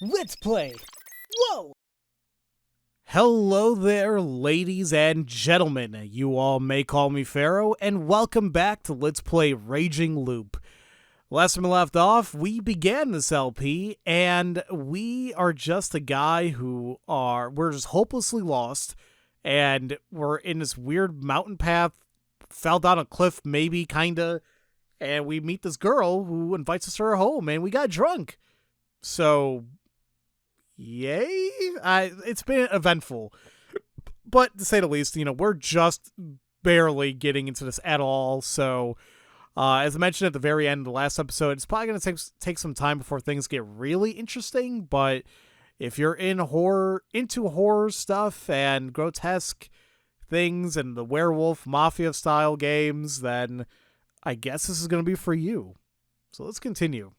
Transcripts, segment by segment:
Let's play! Whoa! Hello there, ladies and gentlemen. You all may call me Pharaoh, and welcome back to Let's Play Raging Loop. Last time we left off, we began this LP, and we are just a guy we're just hopelessly lost, and we're in this weird mountain path, fell down a cliff, maybe, kinda, and we meet this girl who invites us to her home, and we got drunk. So, yay? It's been eventful. But to say the least, we're just barely getting into this at all. So, as I mentioned at the very end of the last episode, it's probably going to take some time before things get really interesting. But if you're into horror stuff and grotesque things and the werewolf mafia style games, then I guess this is going to be for you. So let's continue.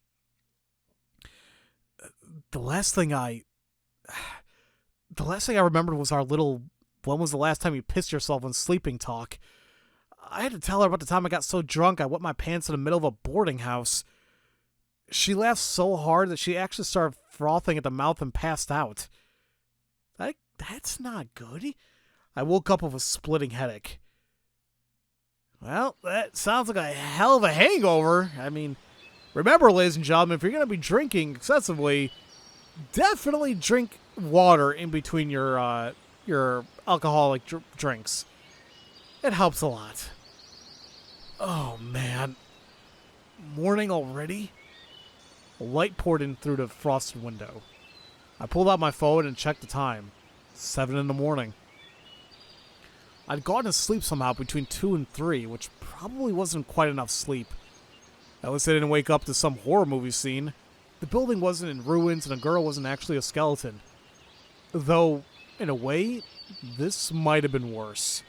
The last thing I remembered was our little, when was the last time you pissed yourself on sleeping talk? I had to tell her about the time I got so drunk I wet my pants in the middle of a boarding house. She laughed so hard that she actually started frothing at the mouth and passed out. That's not good. I woke up with a splitting headache. Well, that sounds like a hell of a hangover. I mean, remember, ladies and gentlemen, if you're going to be drinking excessively, definitely drink water in between your alcoholic drinks. It helps a lot. Oh, man. Morning already? A light poured in through the frosted window. I pulled out my phone and checked the time. 7 in the morning. I'd gone to sleep somehow between 2 and 3, which probably wasn't quite enough sleep. At least I didn't wake up to some horror movie scene. The building wasn't in ruins and a girl wasn't actually a skeleton. Though, in a way, this might have been worse.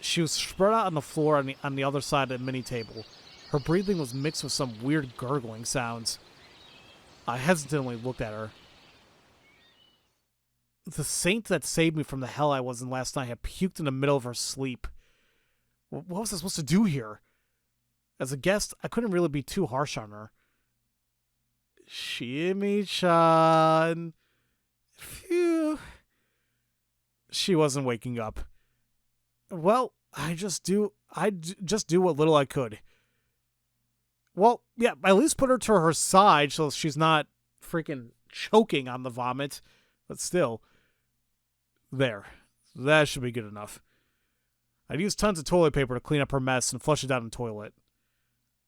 She was spread out on the floor on the other side of the mini table. Her breathing was mixed with some weird gurgling sounds. I hesitantly looked at her. The saint that saved me from the hell I was in last night had puked in the middle of her sleep. What was I supposed to do here? As a guest, I couldn't really be too harsh on her. Shimmy-chan. Phew. She wasn't waking up. Well, I just do what little I could. Well, yeah, at least put her to her side so she's not freaking choking on the vomit. But still. There. That should be good enough. I'd used tons of toilet paper to clean up her mess and flush it down the toilet.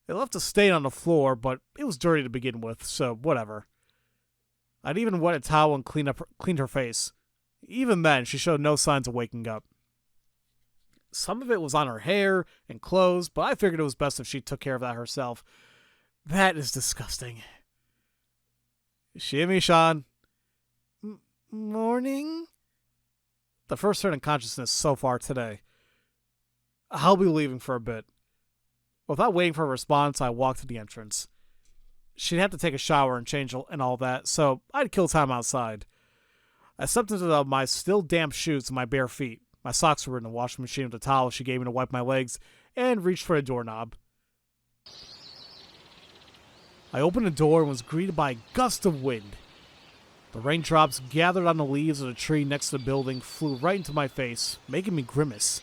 It left a stain on the floor, but it was dirty to begin with, so whatever. I'd even wet a towel and cleaned her face. Even then, she showed no signs of waking up. Some of it was on her hair and clothes, but I figured it was best if she took care of that herself. That is disgusting. Shimmy-chan. Morning? The first turn in consciousness so far today. I'll be leaving for a bit. Without waiting for a response, I walked to the entrance. She'd have to take a shower and change and all that, so I'd kill time outside. I stepped into my still damp shoes and my bare feet. My socks were in the washing machine with the towel she gave me to wipe my legs, and reached for the doorknob. I opened the door and was greeted by a gust of wind. The raindrops gathered on the leaves of the tree next to the building flew right into my face, making me grimace.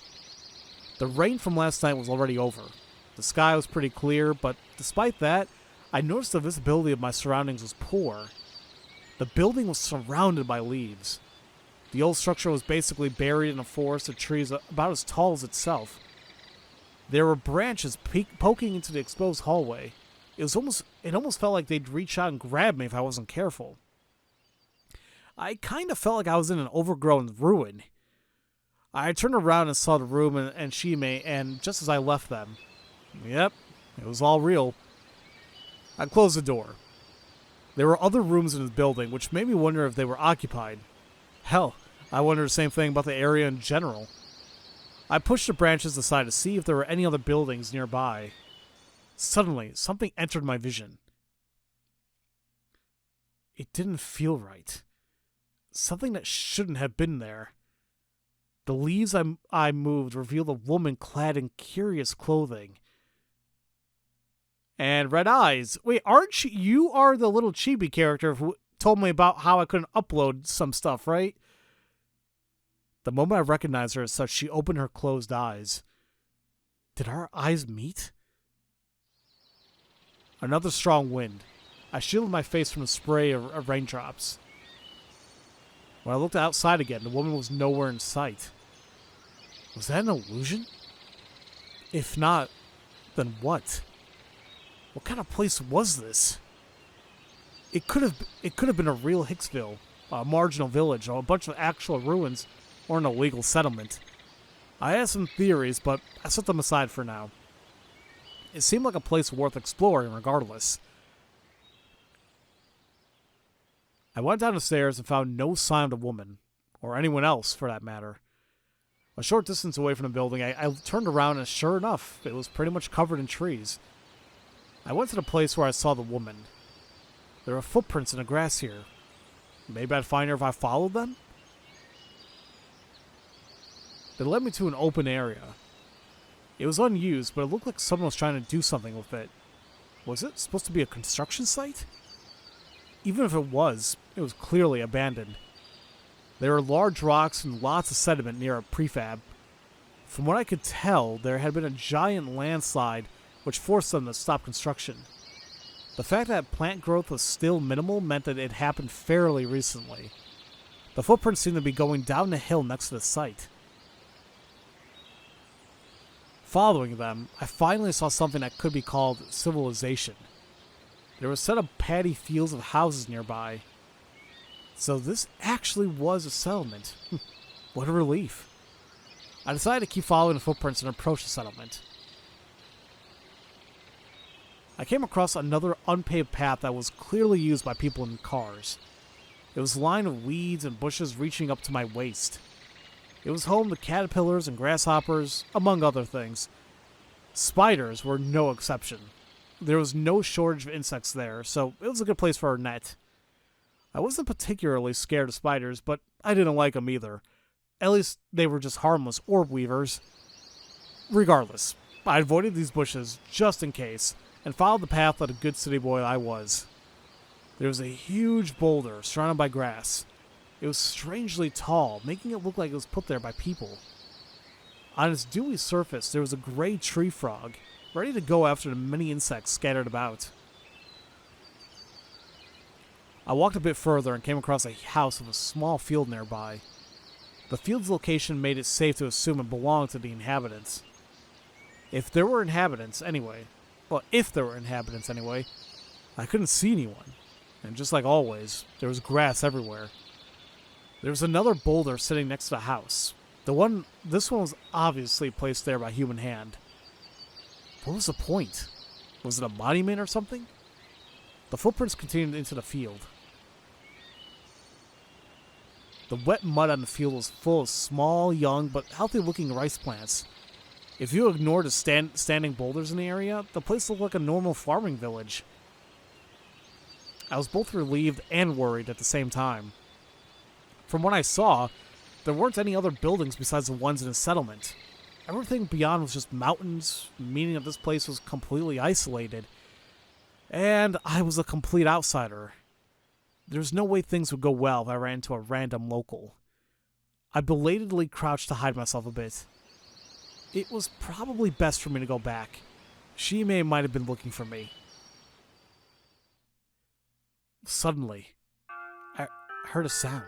The rain from last night was already over. The sky was pretty clear, but despite that, I noticed the visibility of my surroundings was poor. The building was surrounded by leaves. The old structure was basically buried in a forest of trees about as tall as itself. There were branches poking into the exposed hallway. It almost felt like they'd reach out and grab me if I wasn't careful. I kind of felt like I was in an overgrown ruin. I turned around and saw the room and Shime, and just as I left them, yep, it was all real. I closed the door. There were other rooms in the building, which made me wonder if they were occupied. Hell, I wondered the same thing about the area in general. I pushed the branches aside to see if there were any other buildings nearby. Suddenly, something entered my vision. It didn't feel right. Something that shouldn't have been there. The leaves I moved revealed a woman clad in curious clothing. And red eyes. Wait, aren't you are the little chibi character who told me about how I couldn't upload some stuff, right? The moment I recognized her as such, she opened her closed eyes. Did our eyes meet? Another strong wind. I shielded my face from a spray of raindrops. When I looked outside again, the woman was nowhere in sight. Was that an illusion? If not, then what? What kind of place was this? It could have been a real Hicksville, a marginal village, or a bunch of actual ruins, or an illegal settlement. I had some theories, but I set them aside for now. It seemed like a place worth exploring regardless. I went down the stairs and found no sign of the woman, or anyone else for that matter. A short distance away from the building, I turned around and sure enough, it was pretty much covered in trees. I went to the place where I saw the woman. There were footprints in the grass here. Maybe I'd find her if I followed them? They led me to an open area. It was unused, but it looked like someone was trying to do something with it. Was it supposed to be a construction site? Even if it was clearly abandoned. There were large rocks and lots of sediment near a prefab. From what I could tell, there had been a giant landslide which forced them to stop construction. The fact that plant growth was still minimal meant that it happened fairly recently. The footprints seemed to be going down the hill next to the site. Following them, I finally saw something that could be called civilization. There were a set of paddy fields of houses nearby. So this actually was a settlement. What a relief. I decided to keep following the footprints and approach the settlement. I came across another unpaved path that was clearly used by people in cars. It was lined with weeds and bushes reaching up to my waist. It was home to caterpillars and grasshoppers, among other things. Spiders were no exception. There was no shortage of insects there, so it was a good place for a net. I wasn't particularly scared of spiders, but I didn't like them either. At least they were just harmless orb weavers. Regardless, I avoided these bushes just in case, and followed the path like a good city boy I was. There was a huge boulder surrounded by grass. It was strangely tall, making it look like it was put there by people. On its dewy surface, there was a gray tree frog, ready to go after the many insects scattered about. I walked a bit further and came across a house with a small field nearby. The field's location made it safe to assume it belonged to the inhabitants. If there were inhabitants anyway, I couldn't see anyone. And just like always, there was grass everywhere. There was another boulder sitting next to the house. This one was obviously placed there by human hand. What was the point? Was it a monument or something? The footprints continued into the field. The wet mud on the field was full of small, young, but healthy-looking rice plants. If you ignored the standing boulders in the area, the place looked like a normal farming village. I was both relieved and worried at the same time. From what I saw, there weren't any other buildings besides the ones in the settlement. Everything beyond was just mountains, meaning that this place was completely isolated. And I was a complete outsider. There's no way things would go well if I ran into a random local. I belatedly crouched to hide myself a bit. It was probably best for me to go back. Shime might have been looking for me. Suddenly, I heard a sound.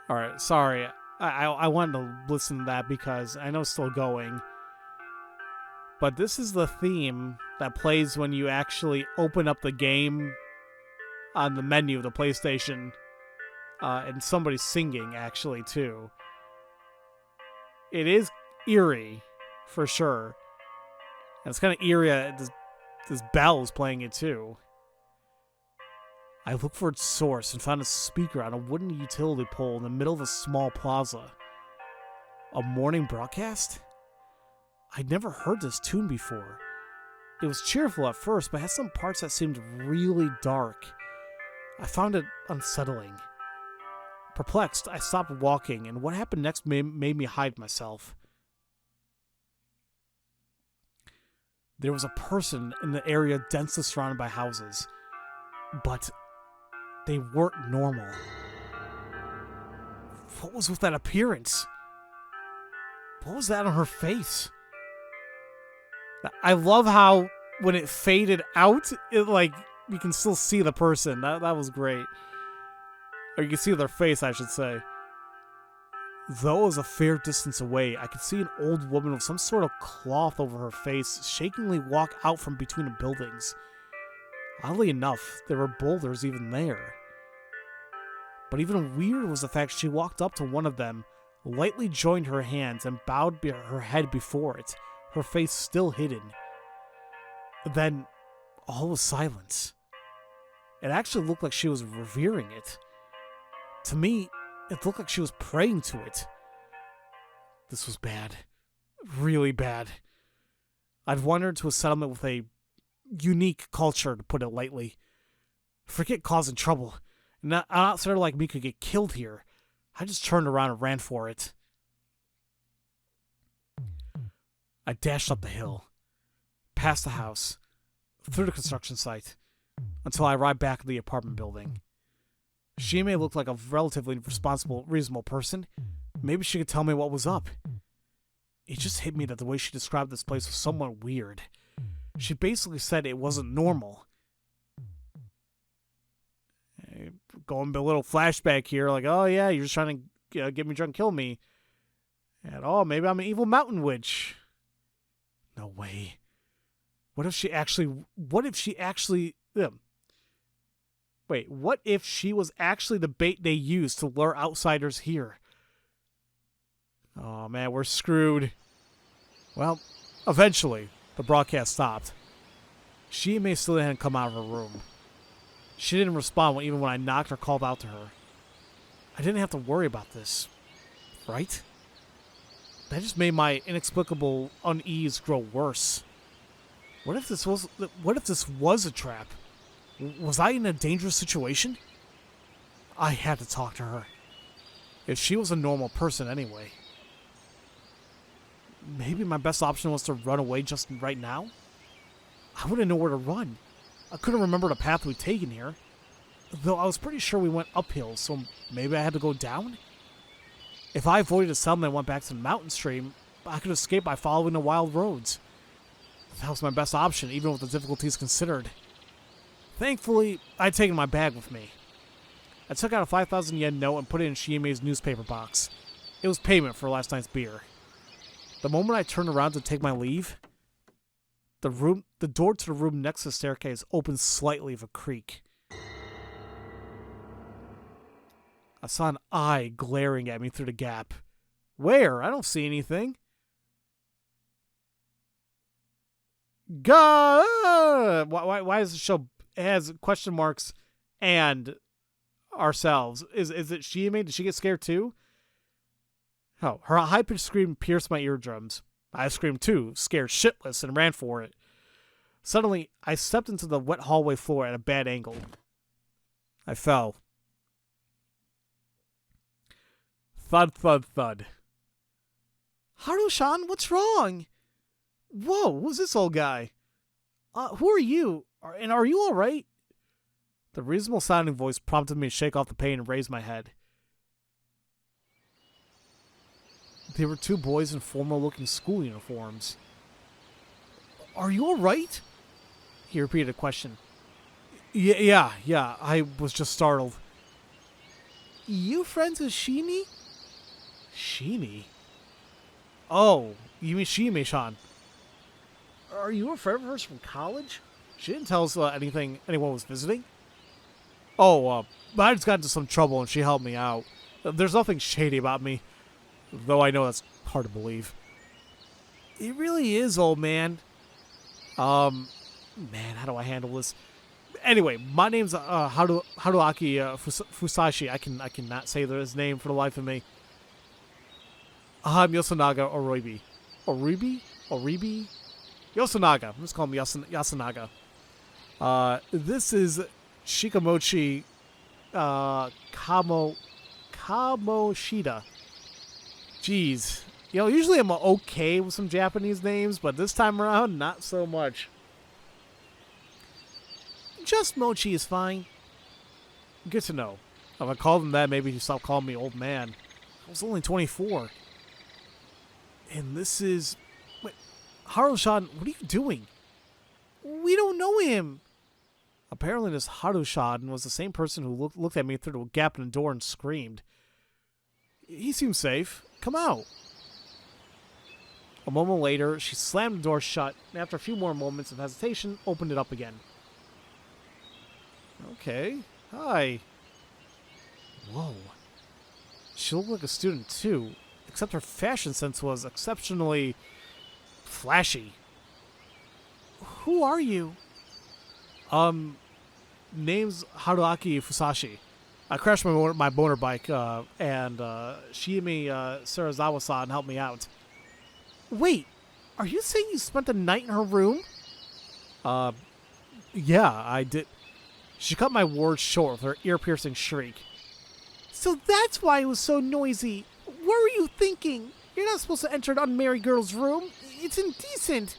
Alright, sorry. I wanted to listen to that because I know it's still going. But this is the theme that plays when you actually open up the game on the menu of the PlayStation. And somebody's singing, actually, too. It is eerie, for sure. And it's kind of eerie that this bell is playing it, too. I looked for its source and found a speaker on a wooden utility pole in the middle of a small plaza. A morning broadcast? I'd never heard this tune before. It was cheerful at first, but had some parts that seemed really dark. I found it unsettling. Perplexed, I stopped walking, and what happened next made me hide myself. There was a person in the area densely surrounded by houses, but they weren't normal. What was with that appearance? What was that on her face? I love how when it faded out, it like you can still see the person. That was great. Or you can see their face, I should say. Though it was a fair distance away, I could see an old woman with some sort of cloth over her face shakingly walk out from between the buildings. Oddly enough, there were boulders even there. But even weirder was the fact she walked up to one of them, lightly joined her hands, and bowed her head before it, her face still hidden. Then, all was silence. It actually looked like she was revering it. To me, it looked like she was praying to it. This was bad. Really bad. I'd wandered to a settlement with a unique culture, to put it lightly. Forget causing trouble. An outsider like me could get killed here. I just turned around and ran for it. I dashed up the hill, past the house, through the construction site, until I arrived back at the apartment building. She may look like a relatively responsible, reasonable person. Maybe she could tell me what was up. It just hit me that the way she described this place was somewhat weird. She basically said it wasn't normal. Going a little flashback here, like, oh yeah, you're just trying to get me drunk, kill me. And oh, maybe I'm an evil mountain witch. No way. What if she actually what if she was actually the bait they used to lure outsiders here? Oh man, we're screwed. Well, eventually, the broadcast stopped. She may still hadn't come out of her room. She didn't respond even when I knocked or called out to her. I didn't have to worry about this, right? That just made my inexplicable unease grow worse. What if this was a trap? Was I in a dangerous situation? I had to talk to her. If she was a normal person anyway. Maybe my best option was to run away just right now? I wouldn't know where to run. I couldn't remember the path we'd taken here. Though I was pretty sure we went uphill, so maybe I had to go down? If I avoided the settlement and went back to the mountain stream, I could escape by following the wild roads. That was my best option, even with the difficulties considered. Thankfully, I'd taken my bag with me. I took out a 5,000 yen note and put it in Shime's newspaper box. It was payment for last night's beer. The moment I turned around to take my leave, the door to the room next to the staircase opened slightly with a creak. I saw an eye glaring at me through the gap. Where? I don't see anything. God! Why does it show? It has question marks and ourselves. Is it Shime? Did she get scared too? Oh, her high-pitched scream pierced my eardrums. I screamed too, scared shitless, and ran for it. Suddenly, I stepped into the wet hallway floor at a bad angle. I fell. Thud, thud, thud. Haru-san, what's wrong? Whoa, who's this old guy? Who are you? And are you alright? The reasonable sounding voice prompted me to shake off the pain and raise my head. They were two boys in formal-looking school uniforms. Are you alright? He repeated a question. Yeah, I was just startled. You friends with Shimi? Shimi? Oh, you mean Shime-chan. Are you a friend of hers from college? She didn't tell us anyone was visiting. Oh, I just got into some trouble and she helped me out. There's nothing shady about me, though I know that's hard to believe. It really is, old man. Man, how do I handle this? Anyway, my name's Haruaki Fusashi. I cannot say his name for the life of me. I'm Yasunaga Oribi. Oribi? Yasunaga. Let's call him Yasunaga. This is Shikamochi Kamoshida. Jeez. You know, usually I'm okay with some Japanese names, but this time around, not so much. Just Mochi is fine. Good to know. If I called him that, maybe he'd stop calling me old man. I was only 24. And this is... Wait, Haru-san, what are you doing? We don't know him. Apparently this Haru-san was the same person who looked at me through the gap in the door and screamed. He seems safe. Come out. A moment later, she slammed the door shut, and after a few more moments of hesitation, opened it up again. Okay. Hi. Whoa. She looked like a student, too, except her fashion sense was exceptionally flashy. Who are you? Name's Haruaki Fusashi. I crashed my boner bike, and Shiimi Sarazawa-san helped me out. Wait, are you saying you spent the night in her room? Yeah, I did. She cut my words short with her ear-piercing shriek. So that's why it was so noisy. What were you thinking? You're not supposed to enter an unmarried girl's room. It's indecent.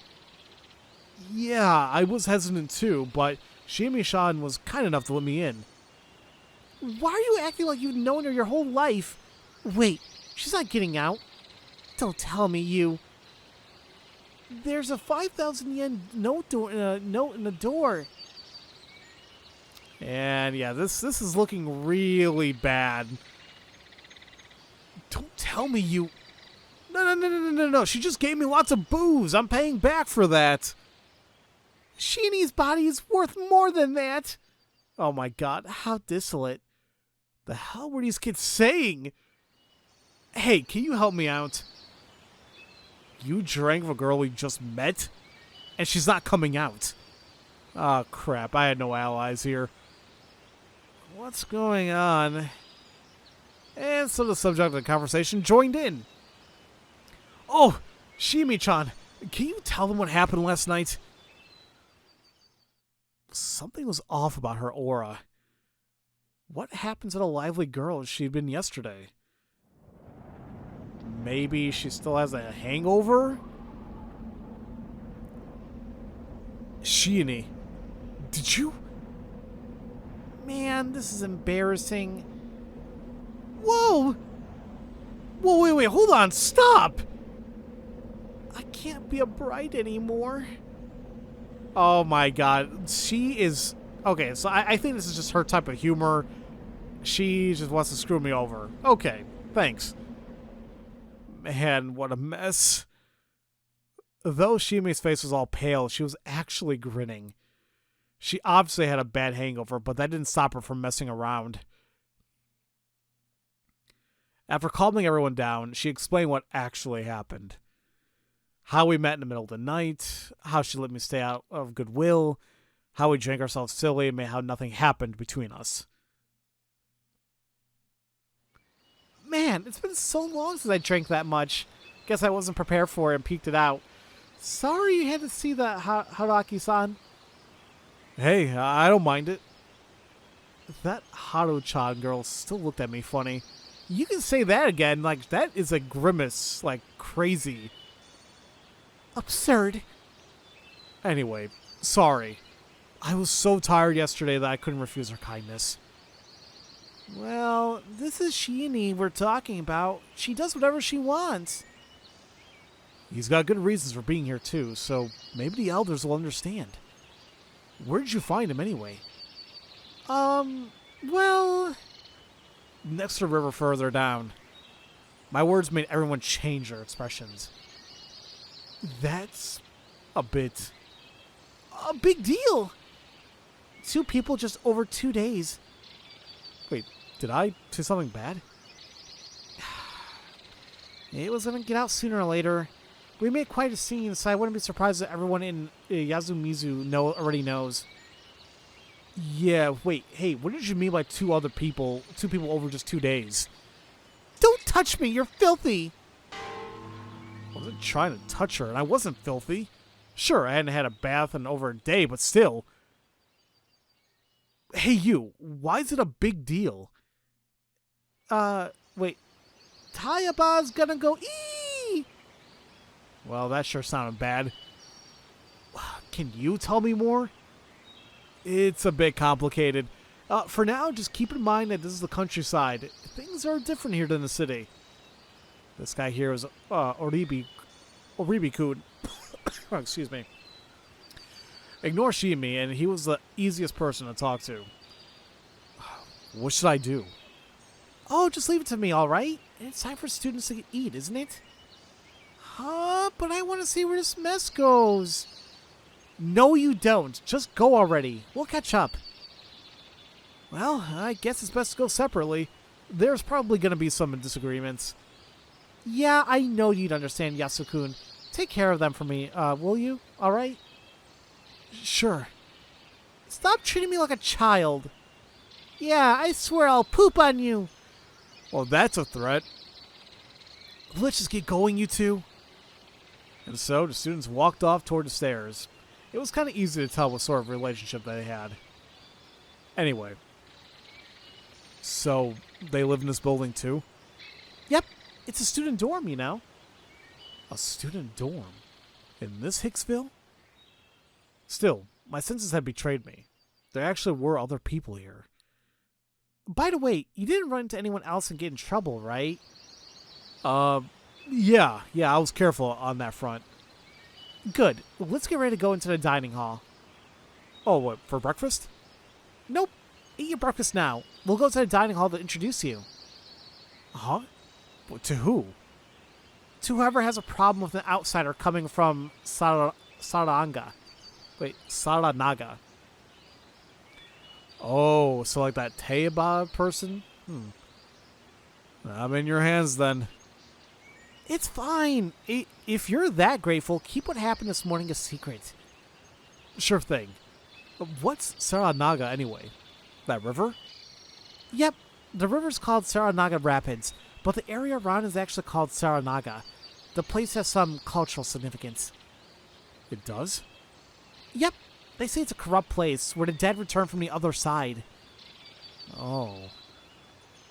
Yeah, I was hesitant too, but Shiimi-san was kind enough to let me in. Why are you acting like you've known her your whole life? Wait, she's not getting out. Don't tell me you... There's a 5,000 yen note in the door. And yeah, this is looking really bad. Don't tell me you... No. She just gave me lots of booze. I'm paying back for that. Sheenie's body is worth more than that. Oh my god, how desolate. The hell were these kids saying? Hey, can you help me out? You drank with a girl we just met? And she's not coming out. Oh crap, I had no allies here. What's going on? And so the subject of the conversation joined in. Oh, Shimi-chan, can you tell them what happened last night? Something was off about her aura. What happened to the lively girl she'd been yesterday? Maybe she still has a hangover? Shiini, did you... Man, this is embarrassing. Whoa! Whoa, wait, hold on, stop! I can't be a bride anymore. Oh my god, she is... Okay, so I think this is just her type of humor. She just wants to screw me over. Okay, thanks. Man, what a mess. Though Shimi's face was all pale, she was actually grinning. She obviously had a bad hangover, but that didn't stop her from messing around. After calming everyone down, she explained what actually happened. How we met in the middle of the night, how she let me stay out of goodwill, how we drank ourselves silly, and how nothing happened between us. Man, it's been so long since I drank that much. Guess I wasn't prepared for it and peeked it out. Sorry you had to see that, Haraki-san. Hey, I don't mind it. That Haru-chan girl still looked at me funny. You can say that again, like, that is a grimace, like, crazy. Absurd. Anyway, sorry. I was so tired yesterday that I couldn't refuse her kindness. Well, this is Shiini we're talking about. She does whatever she wants. He's got good reasons for being here too, so maybe the elders will understand. Where did you find him anyway? Well... Next to the river further down. My words made everyone change their expressions. That's a big deal. 2 people just over 2 days. Wait, did I say something bad? It was going to get out sooner or later. We made quite a scene, so I wouldn't be surprised that everyone in Yasumizu already knows. Yeah, wait, hey, what did you mean by 2 other people, 2 people over just 2 days? Don't touch me, you're filthy! wasn't trying to touch her, and I wasn't filthy. Sure, I hadn't had a bath in over a day, but still. Hey, you, why is it a big deal? Wait. Tayaba's gonna go ee! Well, that sure sounded bad. Can you tell me more? It's a bit complicated. For now, just keep in mind that this is the countryside. Things are different here than the city. This guy here is Oribi-kun. Oh, excuse me. Ignore Shimi, and he was the easiest person to talk to. What should I do? Oh, just leave it to me, all right? It's time for students to eat, isn't it? Huh? But I want to see where this mess goes. No, you don't. Just go already. We'll catch up. Well, I guess it's best to go separately. There's probably going to be some disagreements. Yeah, I know you'd understand, Yasukun. Take care of them for me, will you? All right? Sure. Stop treating me like a child. Yeah, I swear I'll poop on you. Well, that's a threat. Let's just get going, you two. And so the students walked off toward the stairs. It was kind of easy to tell what sort of relationship they had. Anyway. So, they live in this building too? Yep, it's a student dorm, you know. A student dorm? In this Hicksville? Still, my senses had betrayed me. There actually were other people here. By the way, you didn't run into anyone else and get in trouble, right? Yeah, I was careful on that front. Good. Let's get ready to go into the dining hall. Oh, what, for breakfast? Nope. Eat your breakfast now. We'll go to the dining hall to introduce you. Huh? To who? To whoever has a problem with an outsider coming from Saranaga. Wait, Saranaga. Oh, so like that Teiba person? I'm in your hands then. It's fine. If you're that grateful, keep what happened this morning a secret. Sure thing. What's Saranaga anyway? That river? Yep, the river's called Saranaga Rapids, but the area around is actually called Saranaga. The place has some cultural significance. It does? Yep. They say it's a corrupt place where the dead return from the other side. Oh.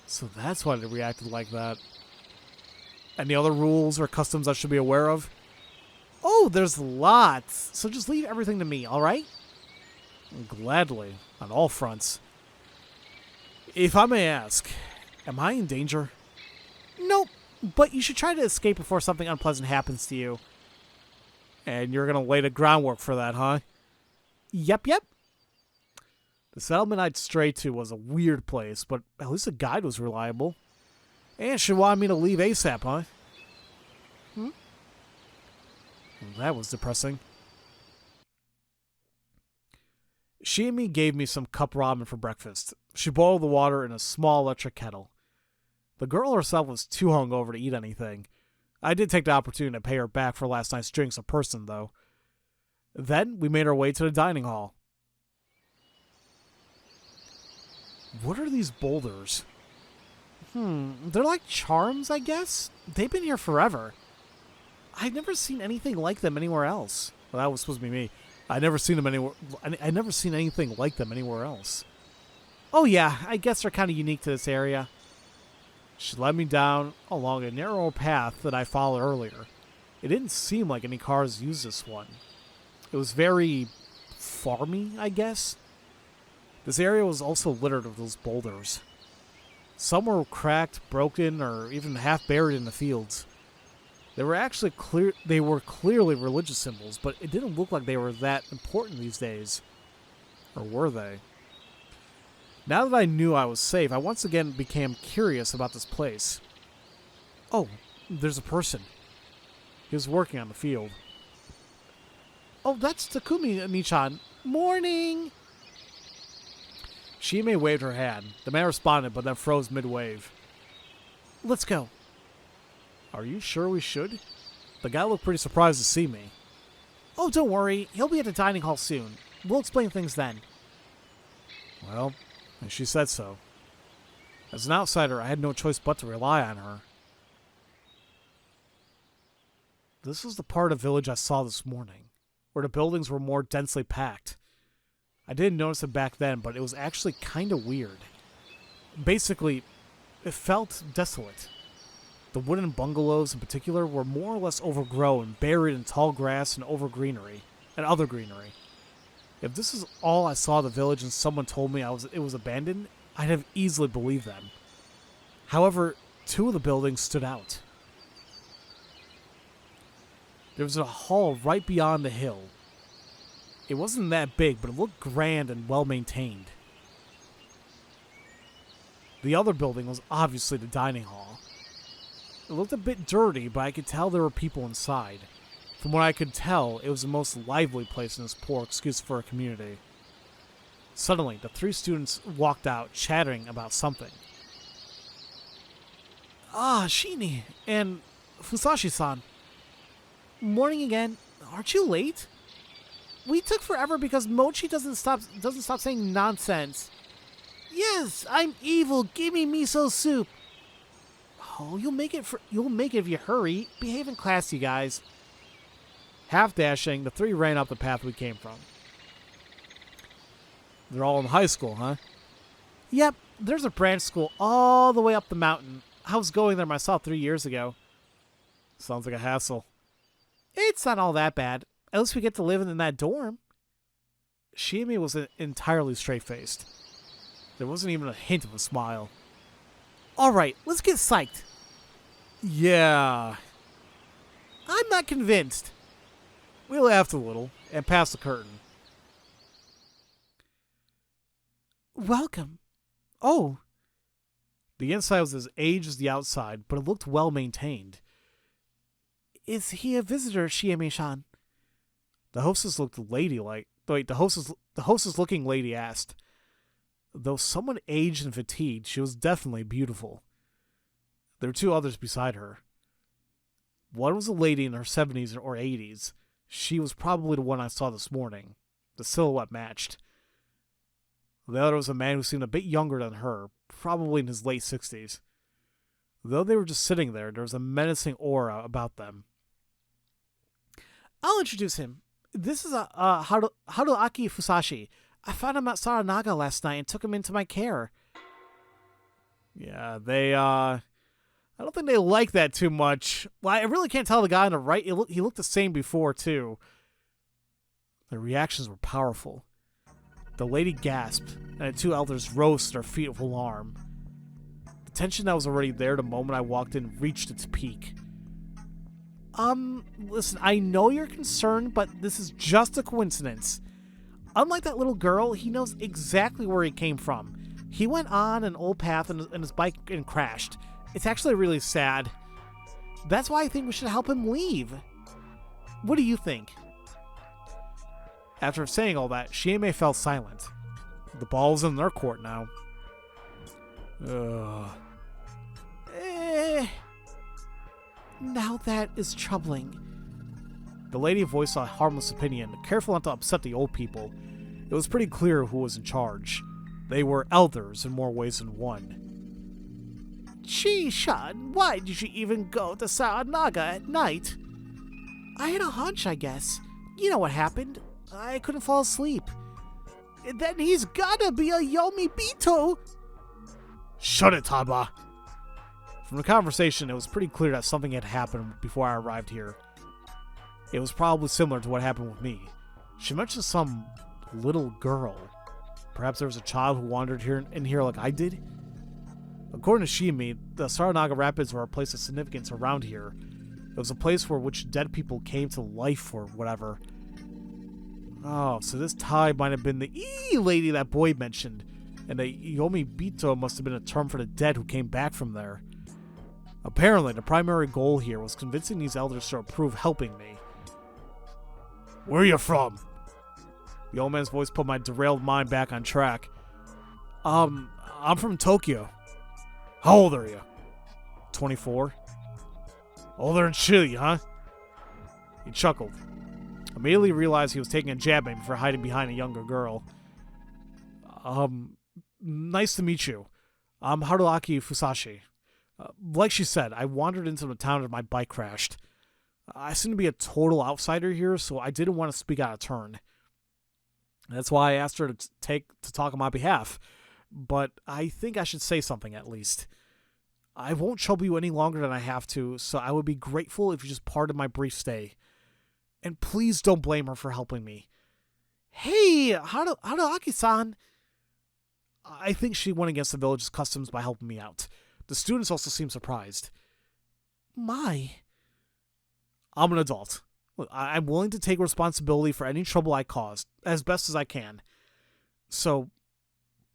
So that's why they reacted like that. Any other rules or customs I should be aware of? Oh, there's lots. So just leave everything to me, alright? Gladly. On all fronts. If I may ask, am I in danger? Nope. But you should try to escape before something unpleasant happens to you. And you're going to lay the groundwork for that, huh? Yep. The settlement I'd strayed to was a weird place, but at least the guide was reliable. And she wanted me to leave ASAP, huh? Well, that was depressing. She and me gave me some cup ramen for breakfast. She boiled the water in a small electric kettle. The girl herself was too hungover to eat anything. I did take the opportunity to pay her back for last night's drinks in person, though. Then we made our way to the dining hall. What are these boulders? They're like charms, I guess? They've been here forever. I've never seen anything like them anywhere else. Well, that was supposed to be me. I've never seen them anywhere. I never seen anything like them anywhere else. Oh yeah, I guess they're kind of unique to this area. She led me down along a narrow path that I followed earlier. It didn't seem like any cars used this one. It was very farmy, I guess. This area was also littered with those boulders. Some were cracked, broken, or even half buried in the fields. They were clearly religious symbols, but it didn't look like they were that important these days. Or were they? Now that I knew I was safe, I once again became curious about this place. Oh, there's a person. He was working on the field. Oh, that's Takumi-nichan. Morning! Shime waved her hand. The man responded, but then froze mid-wave. Let's go. Are you sure we should? The guy looked pretty surprised to see me. Oh, don't worry. He'll be at the dining hall soon. We'll explain things then. Well, and she said so. As an outsider, I had no choice but to rely on her. This was the part of the village I saw this morning, where the buildings were more densely packed. I didn't notice it back then, but it was actually kind of weird. Basically, it felt desolate. The wooden bungalows in particular were more or less overgrown, buried in tall grass and other greenery. If this is all I saw of the village and someone told me it was abandoned, I'd have easily believed them. However, two of the buildings stood out. There was a hall right beyond the hill. It wasn't that big, but it looked grand and well-maintained. The other building was obviously the dining hall. It looked a bit dirty, but I could tell there were people inside. From what I could tell, it was the most lively place in this poor excuse for a community. Suddenly, the three students walked out, chattering about something. Ah, Shini and Fusashi-san. Morning again. Aren't you late? We took forever because Mochi doesn't stop saying nonsense. Yes, I'm evil. Give me miso soup. Oh, you'll make it if you hurry. Behave in class, you guys. Half dashing, the three ran up the path we came from. They're all in high school, huh? Yep, there's a branch school all the way up the mountain. I was going there myself 3 years ago. Sounds like a hassle. It's not all that bad. At least we get to live in that dorm. Shiemi was entirely straight-faced. There wasn't even a hint of a smile. Alright, let's get psyched. Yeah. I'm not convinced. We laughed a little and passed the curtain. Welcome. Oh. The inside was as aged as the outside, but it looked well maintained. Is he a visitor, Shiemi-san? The hostess looked ladylike. Wait, the hostess looking lady asked. Though somewhat aged and fatigued, she was definitely beautiful. There were two others beside her. One was a lady in her 70s or 80s. She was probably the one I saw this morning. The silhouette matched. The other was a man who seemed a bit younger than her, probably in his late 60s. Though they were just sitting there was a menacing aura about them. I'll introduce him. This is Haruaki Fusashi. I found him at Saranaga last night and took him into my care. Yeah, I don't think they like that too much. Well, I really can't tell the guy on the right. He looked the same before, too. The reactions were powerful. The lady gasped, and the two elders rose to their feet with alarm. The tension that was already there the moment I walked in reached its peak. Listen, I know you're concerned, but this is just a coincidence. Unlike that little girl, he knows exactly where he came from. He went on an old path in his bike and crashed. It's actually really sad. That's why I think we should help him leave. What do you think? After saying all that, Shieme fell silent. The ball was in their court now. Now that is troubling. The lady voiced a harmless opinion, careful not to upset the old people. It was pretty clear who was in charge. They were elders in more ways than one. Chi-shan, why did you even go to Saranaga at night? I had a hunch, I guess. You know what happened. I couldn't fall asleep. Then he's gotta be a Yomibito! Shut it, Taba! From the conversation, it was pretty clear that something had happened before I arrived here. It was probably similar to what happened with me. She mentioned some little girl. Perhaps there was a child who wandered in here like I did? According to Shimi, the Saranaga Rapids were a place of significance around here. It was a place where which dead people came to life or whatever. Oh, so this Tai might have been the lady that boy mentioned, and the Yomibito must have been a term for the dead who came back from there. Apparently, the primary goal here was convincing these elders to approve helping me. Where are you from? The old man's voice put my derailed mind back on track. I'm from Tokyo. How old are you? 24. Older than Chili, huh? He chuckled. Immediately realized he was taking a jab at me for hiding behind a younger girl. Nice to meet you. I'm Haruaki Fusashi. Like she said, I wandered into the town and my bike crashed. I seem to be a total outsider here, so I didn't want to speak out of turn. That's why I asked her to talk on my behalf. But I think I should say something at least. I won't trouble you any longer than I have to, so I would be grateful if you just pardon my brief stay. And please don't blame her for helping me. Hey, Haruaki-san! I think she went against the village's customs by helping me out. The students also seem surprised. My. I'm an adult. Look, I'm willing to take responsibility for any trouble I caused, as best as I can. So,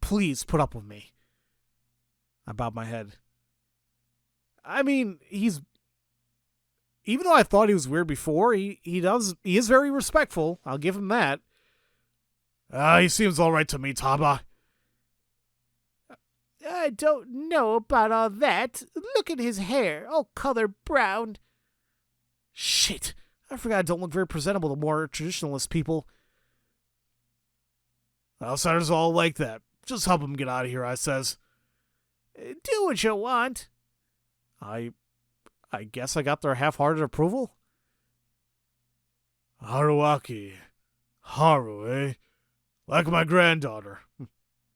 please put up with me. I bowed my head. I mean, even though I thought he was weird before, he is very respectful. I'll give him that. He seems alright to me, Taba. I don't know about all that. Look at his hair, all colored brown. Shit, I forgot I don't look very presentable to more traditionalist people. Outsiders all like that. Just help him get out of here, I says. Do what you want. I guess I got their half-hearted approval? Haruaki. Haru, eh? Like my granddaughter.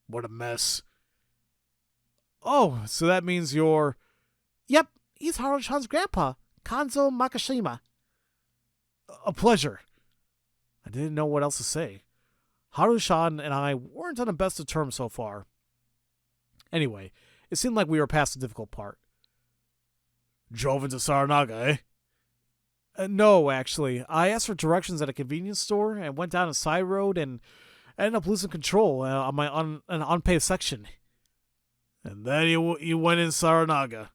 What a mess. Oh, so that means you're... Yep, he's Haru-chan's grandpa, Kanzo Makashima. A pleasure. I didn't know what else to say. Haru-chan and I weren't on the best of terms so far. Anyway, it seemed like we were past the difficult part. Drove into Saranaga, eh? No, actually. I asked for directions at a convenience store and went down a side road and ended up losing control on an unpaved section. And then you went in Saranaga.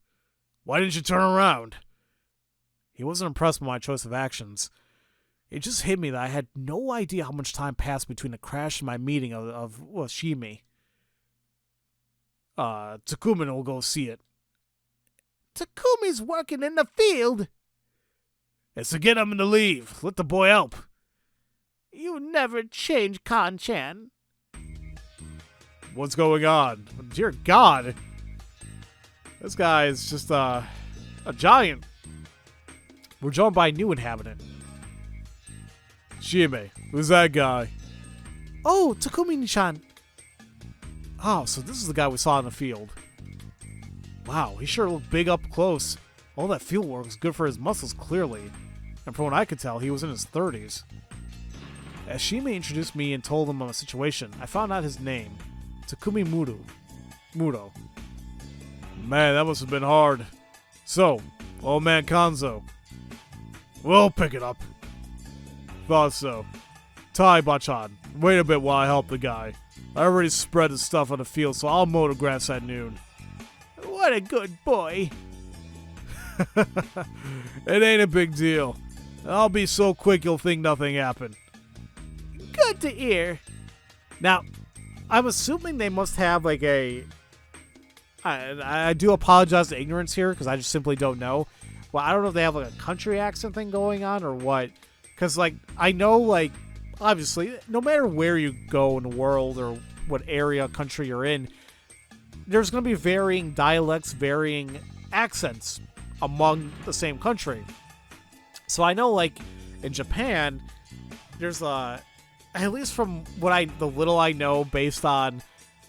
Why didn't you turn around? He wasn't impressed by my choice of actions. It just hit me that I had no idea how much time passed between the crash and my meeting of Shimi. Takumin will go see it. Takumi's working in the field. It's to get him to leave. Let the boy help. You never change, Kan-chan. What's going on? Dear God. This guy is just a giant. We're joined by a new inhabitant. Shime, who's that guy? Oh, Takumi-chan. Oh, so this is the guy we saw in the field. Wow, he sure looked big up close. All that field work was good for his muscles, clearly. And from what I could tell, he was in his 30s. As Shime introduced me and told him of the situation, I found out his name. Takumi Muro. Man, that must have been hard. So, old man Kanzo. We'll pick it up. Thought so. Tai Bachan, wait a bit while I help the guy. I already spread the stuff on the field, so I'll mow the grass at noon. What a good boy. It ain't a big deal. I'll be so quick you'll think nothing happened. Good to hear. Now, I'm assuming they must have like a... I do apologize to ignorance here, because I just simply don't know. Well, I don't know if they have like a country accent thing going on or what. Because, like, I know, like, obviously, no matter where you go in the world or what area, country you're in, there's going to be varying dialects, varying accents among the same country. So I know, like, in Japan, there's at least from the little I know based on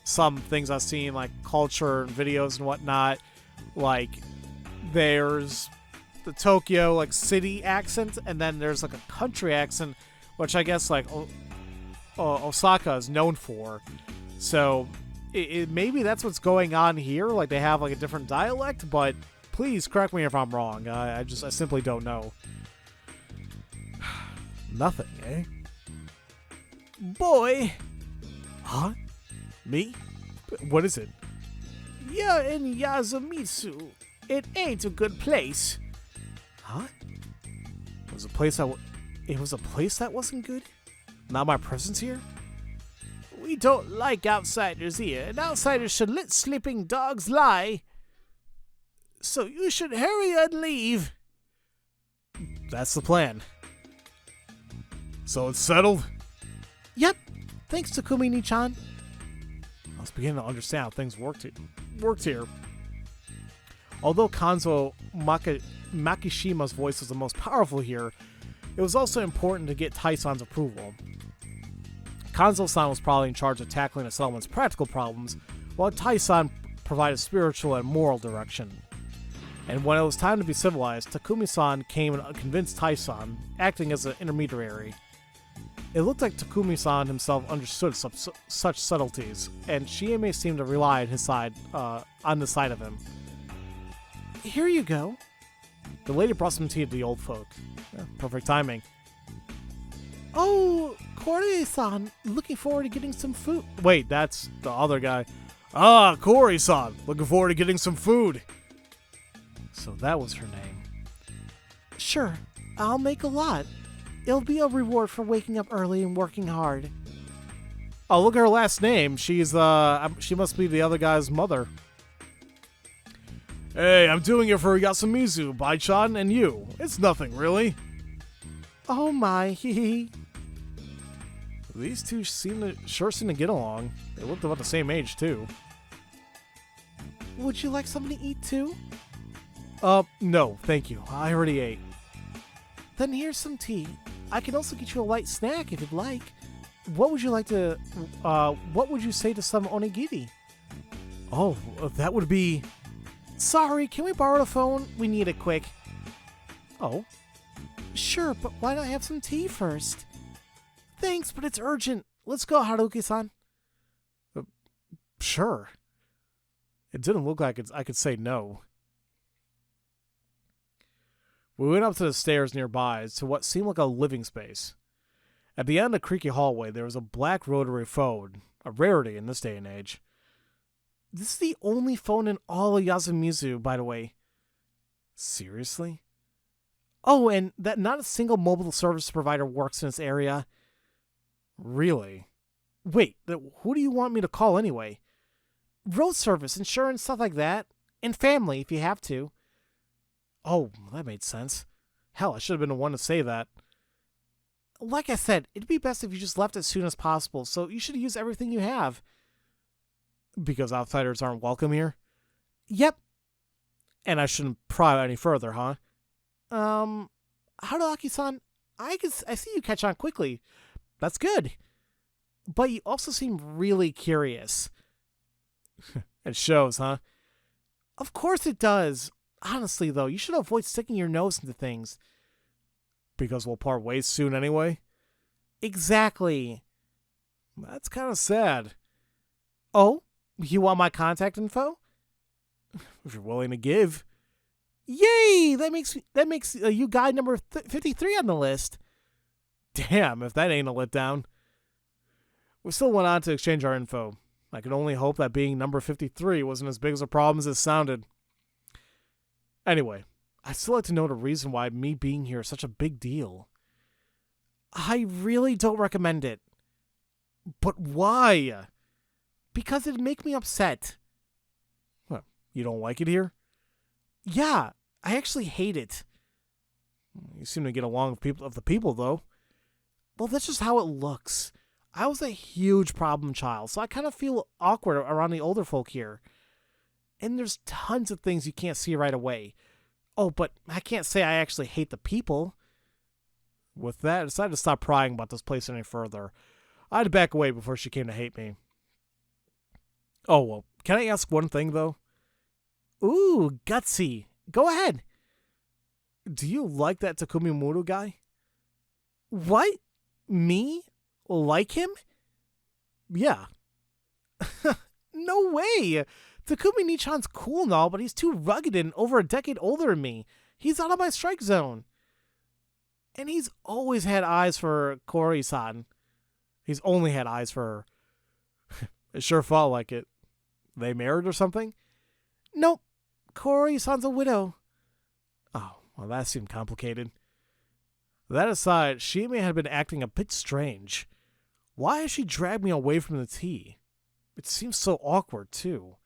some things I've seen, like culture and videos and whatnot, like, there's the Tokyo, like, city accent, and then there's, like, a country accent, which I guess, like, Osaka is known for. So maybe that's what's going on here. Like, they have, like, a different dialect, but please correct me if I'm wrong. I simply don't know. Nothing, eh? Boy. Huh? Me? What is it? You're in Yasumizu. It ain't a good place. Huh? It was a place that wasn't good? Not my presence here? We don't like outsiders here, and outsiders should let sleeping dogs lie. So you should hurry and leave. That's the plan. So it's settled? Yep. Thanks, Takumi-chan. I was beginning to understand how things worked here. Although Kanzo Makishima's voice was the most powerful here, it was also important to get Taisan's approval. Kanzo-san was probably in charge of tackling the settlement's practical problems, while Taisan provided spiritual and moral direction. And when it was time to be civilized, Takumi-san came and convinced Taisan, acting as an intermediary. It looked like Takumi-san himself understood such subtleties, and Shieme seemed to rely on the side of him. Here you go. The lady brought some tea to the old folk. Yeah, perfect timing. Oh, Korei-san, looking forward to getting some food. Wait, that's the other guy. Ah, Korei-san, looking forward to getting some food. So that was her name. Sure, I'll make a lot. It'll be a reward for waking up early and working hard. Oh, look at her last name. She must be the other guy's mother. Hey, I'm doing it for Yasumizu, Bai-chan, and you. It's nothing, really. Oh my, hee. These two sure seem to get along. They looked about the same age, too. Would you like something to eat, too? No, thank you. I already ate. Then here's some tea. I can also get you a light snack if you'd like. What would you say to some onigiri? Oh, that would be... Sorry, can we borrow the phone? We need it quick. Oh. Sure, but why not have some tea first? Thanks, but it's urgent. Let's go, Haruki-san. Sure. It didn't look like I could say no. We went up to the stairs nearby to what seemed like a living space. At the end of the creaky hallway, there was a black rotary phone, a rarity in this day and age. This is the only phone in all of Yasumizu, by the way. Seriously? Oh, and that not a single mobile service provider works in this area. Really? Wait, who do you want me to call anyway? Road service, insurance, stuff like that. And family, if you have to. Oh, that made sense. Hell, I should have been the one to say that. Like I said, it'd be best if you just left as soon as possible, so you should use everything you have. Because outsiders aren't welcome here? Yep. And I shouldn't pry any further, huh? Haruaki-san, I see you catch on quickly. That's good. But you also seem really curious. It shows, huh? Of course it does. Honestly, though, you should avoid sticking your nose into things. Because we'll part ways soon anyway? Exactly. That's kind of sad. Oh? You want my contact info? If you're willing to give. Yay! That makes you guy number 53 on the list. Damn, if that ain't a letdown. We still went on to exchange our info. I can only hope that being number 53 wasn't as big as a problem as it sounded. Anyway, I'd still like to know the reason why me being here is such a big deal. I really don't recommend it. But why? Because it'd make me upset. Well, you don't like it here? Yeah, I actually hate it. You seem to get along with the people, though. Well, that's just how it looks. I was a huge problem child, so I kind of feel awkward around the older folk here. And there's tons of things you can't see right away. Oh, but I can't say I actually hate the people. With that, I decided to stop prying about this place any further. I had to back away before she came to hate me. Oh, well, can I ask one thing, though? Ooh, gutsy. Go ahead. Do you like that Takumi Muru guy? What? Me? Like him? Yeah. No way! Takumi Nichan's cool and all, but he's too rugged and over a decade older than me. He's out of my strike zone. And he's always had eyes for Korei-san. He's only had eyes for her. It sure felt like it. They married or something? Nope. Korei-san's a widow. Oh, well, that seemed complicated. That aside, Shieme had been acting a bit strange. Why has she dragged me away from the tea? It seems so awkward, too.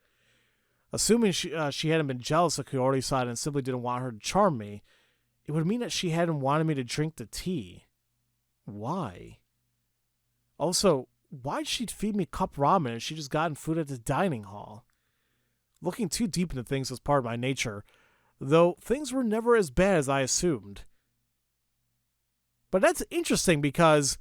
Assuming she hadn't been jealous of Kaori-san and simply didn't want her to charm me, it would mean that she hadn't wanted me to drink the tea. Why? Also, why'd she feed me cup ramen if she just gotten food at the dining hall? Looking too deep into things was part of my nature. though things were never as bad as I assumed. But that's interesting because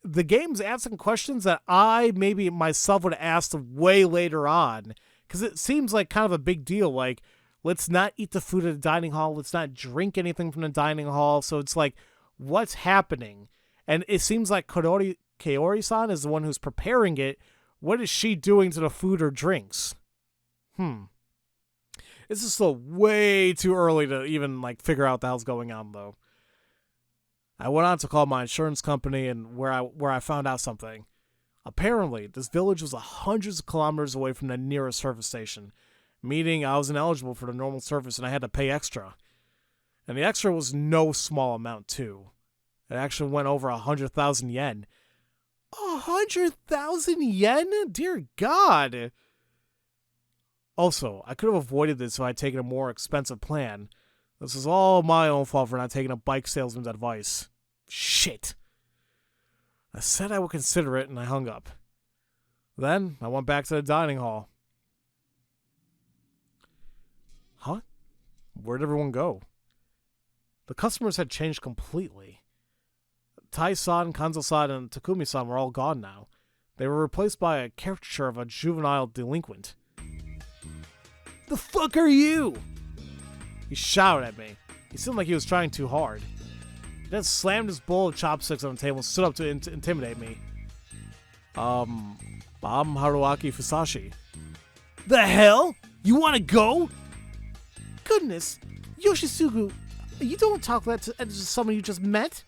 the game's asking questions that I maybe myself would have asked way later on, because it seems like kind of a big deal. Like, let's not eat the food at the dining hall. Let's not drink anything from the dining hall. So it's like, what's happening? And it seems like Kaori-san is the one who's preparing it. What is she doing to the food or drinks? This is still way too early to even like figure out what the hell's going on, though. I went on to call my insurance company, and where I found out something. Apparently, this village was hundreds of kilometers away from the nearest service station, meaning I was ineligible for the normal service and I had to pay extra. And the extra was no small amount, too. It actually went over 100,000 yen. 100,000 yen? Dear God! Also, I could have avoided this if I had taken a more expensive plan. This is all my own fault for not taking a bike salesman's advice. Shit. I said I would consider it, and I hung up. Then, I went back to the dining hall. Huh? Where'd everyone go? The customers had changed completely. Tai-san, Kanzo-san, and Takumi-san were all gone now. They were replaced by a caricature of a juvenile delinquent. The fuck are you? He shouted at me. He seemed like he was trying too hard. He then slammed his bowl of chopsticks on the table and stood up to intimidate me. I'm Haruaki Fusashi. The hell? You want to go? Goodness, Yoshisugu, you don't talk that to someone you just met.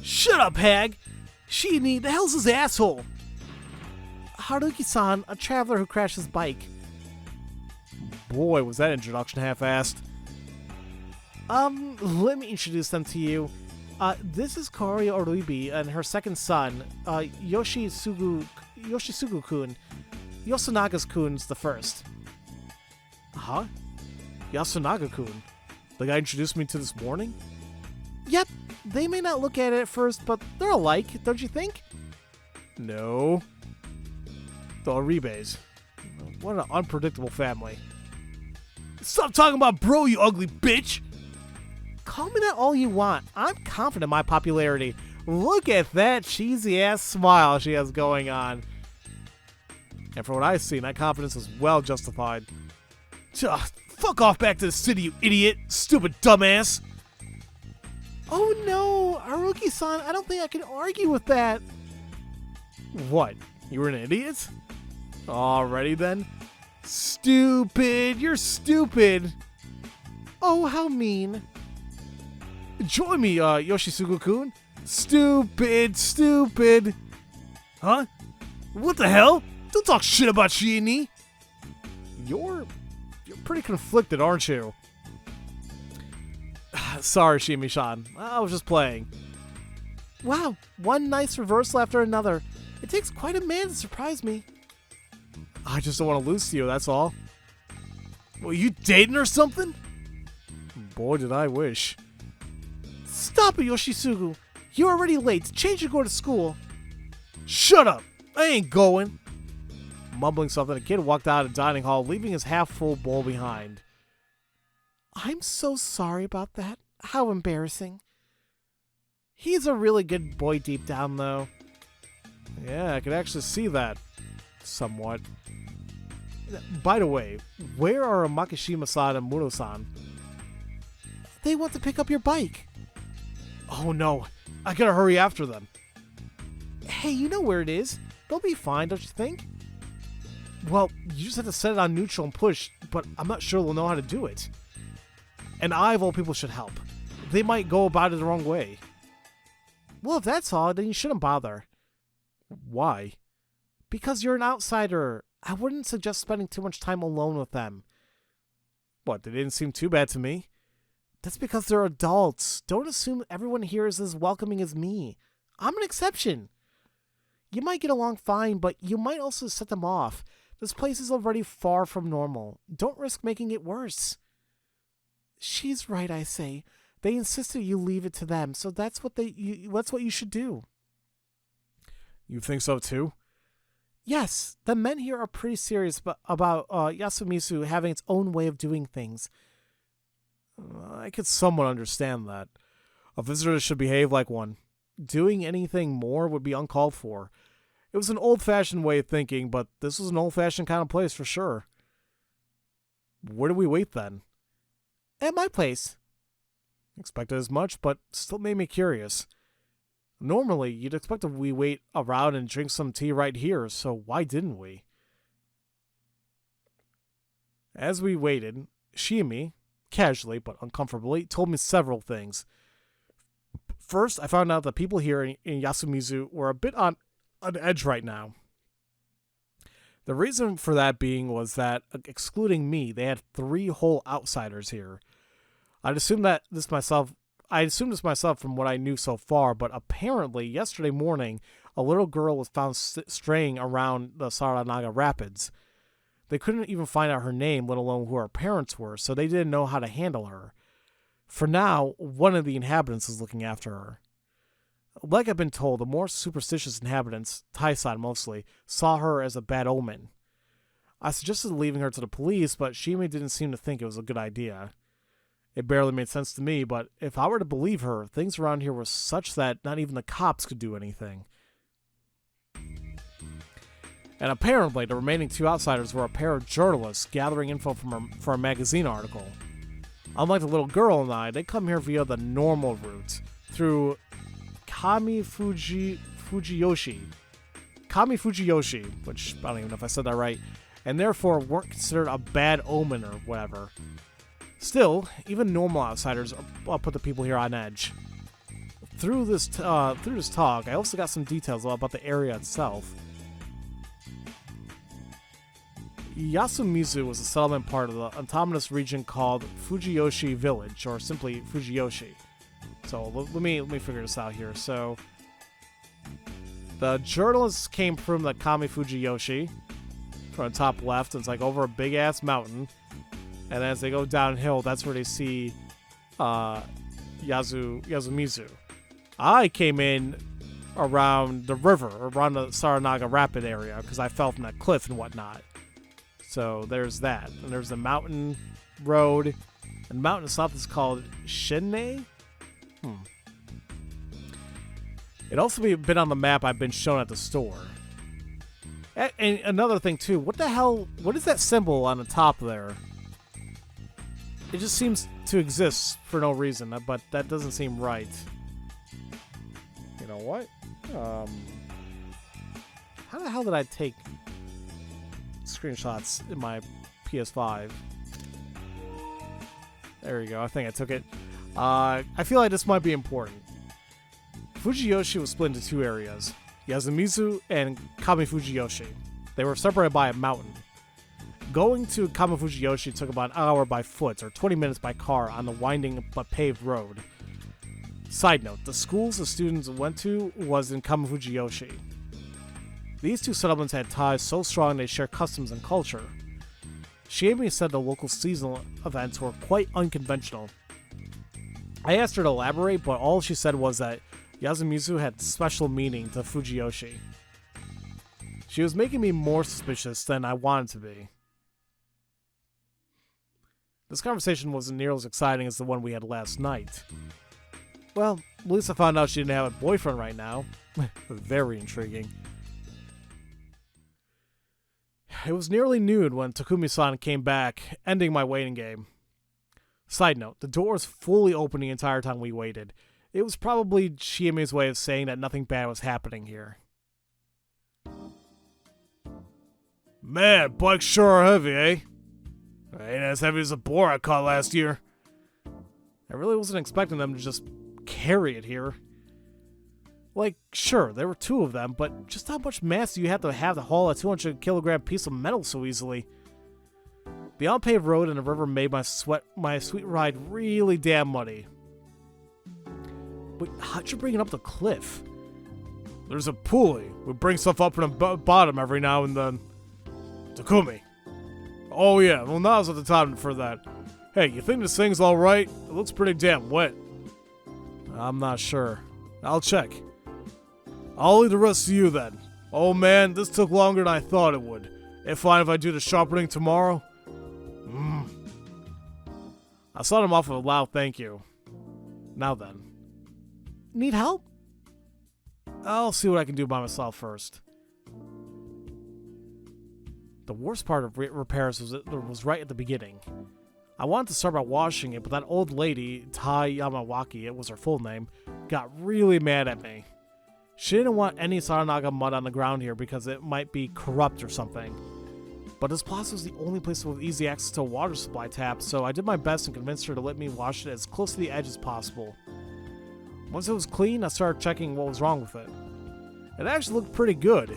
Shut up, hag! Shiini, the hell's his asshole? Haruki-san, a traveler who crashed his bike. Boy, was that introduction half-assed. Let me introduce them to you. This is Kori Oruibi and her second son, Yoshisugu-kun. Yasunaga-kun's the first. Huh? Yasunaga-kun? The guy introduced me to this morning? Yep, they may not look at it at first, but they're alike, don't you think? No. The Oribes. What an unpredictable family. Stop talking about bro, you ugly bitch! Call me that all you want. I'm confident in my popularity. Look at that cheesy-ass smile she has going on. And from what I've seen, that confidence is well justified. Fuck off back to the city, you idiot! Stupid dumbass! Oh no, Haruki-san, I don't think I can argue with that. What? You were an idiot? Alrighty then. Stupid! You're stupid! Oh, how mean. Join me, Yoshisugu-kun. Stupid, stupid. Huh? What the hell? Don't talk shit about Shiini. You're pretty conflicted, aren't you? Sorry, Shimi-san. I was just playing. Wow, one nice reversal after another. It takes quite a man to surprise me. I just don't want to lose to you, that's all. Well, you dating or something? Boy, did I wish. Stop it, Yoshisugu. You're already late. Change and go to school. Shut up. I ain't going. Mumbling something, a kid walked out of the dining hall, leaving his half-full bowl behind. I'm so sorry about that. How embarrassing. He's a really good boy deep down, though. Yeah, I could actually see that. Somewhat. By the way, where are Makishima-san and Muro-san? They want to pick up your bike. Oh no, I gotta hurry after them. Hey, you know where it is. They'll be fine, don't you think? Well, you just have to set it on neutral and push, but I'm not sure they'll know how to do it. And I, of all people, should help. They might go about it the wrong way. Well, if that's all, then you shouldn't bother. Why? Because you're an outsider. I wouldn't suggest spending too much time alone with them. What, they didn't seem too bad to me? That's because they're adults. Don't assume everyone here is as welcoming as me. I'm an exception. You might get along fine, but you might also set them off. This place is already far from normal. Don't risk making it worse. She's right, I say. They insisted you leave it to them, so that's what you should do. You think so too? Yes, the men here are pretty serious about Yasumizu having its own way of doing things. I could somewhat understand that. A visitor should behave like one. Doing anything more would be uncalled for. It was an old-fashioned way of thinking, but this was an old-fashioned kind of place for sure. Where do we wait then? At my place. Expected as much, but still made me curious. Normally, you'd expect that we wait around and drink some tea right here, so why didn't we? As we waited, Shimi, casually but uncomfortably, told me several things. First, I found out that people here in Yasumizu were a bit on edge right now. The reason for that being was that, excluding me, they had 3 whole outsiders here. I assumed this myself from what I knew so far, but apparently yesterday morning, a little girl was found straying around the Saranaga Rapids. They couldn't even find out her name, let alone who her parents were, so they didn't know how to handle her. For now, one of the inhabitants is looking after her. Like I've been told, the more superstitious inhabitants, Taishan mostly, saw her as a bad omen. I suggested leaving her to the police, but Shimi didn't seem to think it was a good idea. It barely made sense to me, but if I were to believe her, things around here were such that not even the cops could do anything. And apparently, the remaining 2 outsiders were a pair of journalists gathering info for a magazine article. Unlike the little girl and I, they come here via the normal route, through Kami Fujiyoshi, which I don't even know if I said that right, and therefore weren't considered a bad omen or whatever. Still, even normal outsiders put the people here on edge. Through this talk, I also got some details about the area itself. Yasumizu was a settlement part of the autonomous region called Fujiyoshi Village, or simply Fujiyoshi. So let me figure this out here. So the journalists came from the Kami Fujiyoshi, from the top left. It's like over a big ass mountain. And as they go downhill, that's where they see Yasumizu. I came in around the river, around the Saranaga Rapid area, because I fell from that cliff and whatnot. So there's that. And there's the mountain road. And the mountain south is called Shinne? It also been on the map I've been shown at the store. And another thing, too. What the hell? What is that symbol on the top there? It just seems to exist for no reason, but that doesn't seem right. You know what? How the hell did I take screenshots in my PS5? There we go. I think I took it. I feel like this might be important. Fujiyoshi was split into 2 areas, Yasumizu and Kami Fujiyoshi. They were separated by a mountain. Going to Kami Fujiyoshi took about an hour by foot or 20 minutes by car on the winding but paved road. Side note, the schools the students went to was in Kami Fujiyoshi. These 2 settlements had ties so strong they share customs and culture. Shiemi said the local seasonal events were quite unconventional. I asked her to elaborate, but all she said was that Yasumizu had special meaning to Fujiyoshi. She was making me more suspicious than I wanted to be. This conversation wasn't nearly as exciting as the one we had last night. Well, at least I found out she didn't have a boyfriend right now. Very intriguing. It was nearly noon when Takumi-san came back, ending my waiting game. Side note, the door was fully open the entire time we waited. It was probably Shiemi's way of saying that nothing bad was happening here. Man, bikes sure are heavy, eh? Ain't as heavy as a boar I caught last year. I really wasn't expecting them to just carry it here. Like, sure, there were 2 of them, but just how much mass do you have to haul a 200-kilogram piece of metal so easily? The unpaved road and the river made my sweet ride really damn muddy. But how'd you bring it up the cliff? There's a pulley. We bring stuff up from the bottom every now and then. Takumi. Oh yeah, well now's not the time for that. Hey, you think this thing's alright? It looks pretty damn wet. I'm not sure. I'll check. I'll leave the rest to you then. Oh man, this took longer than I thought it would. It's fine if I do the sharpening tomorrow? I saw him off with a loud thank you. Now then. Need help? I'll see what I can do by myself first. The worst part of repairs was right at the beginning. I wanted to start by washing it, but that old lady, Tai Yamawaki, it was her full name, got really mad at me. She didn't want any Saranaga mud on the ground here because it might be corrupt or something. But this plaza was the only place with easy access to a water supply tap, so I did my best and convinced her to let me wash it as close to the edge as possible. Once it was clean, I started checking what was wrong with it. It actually looked pretty good.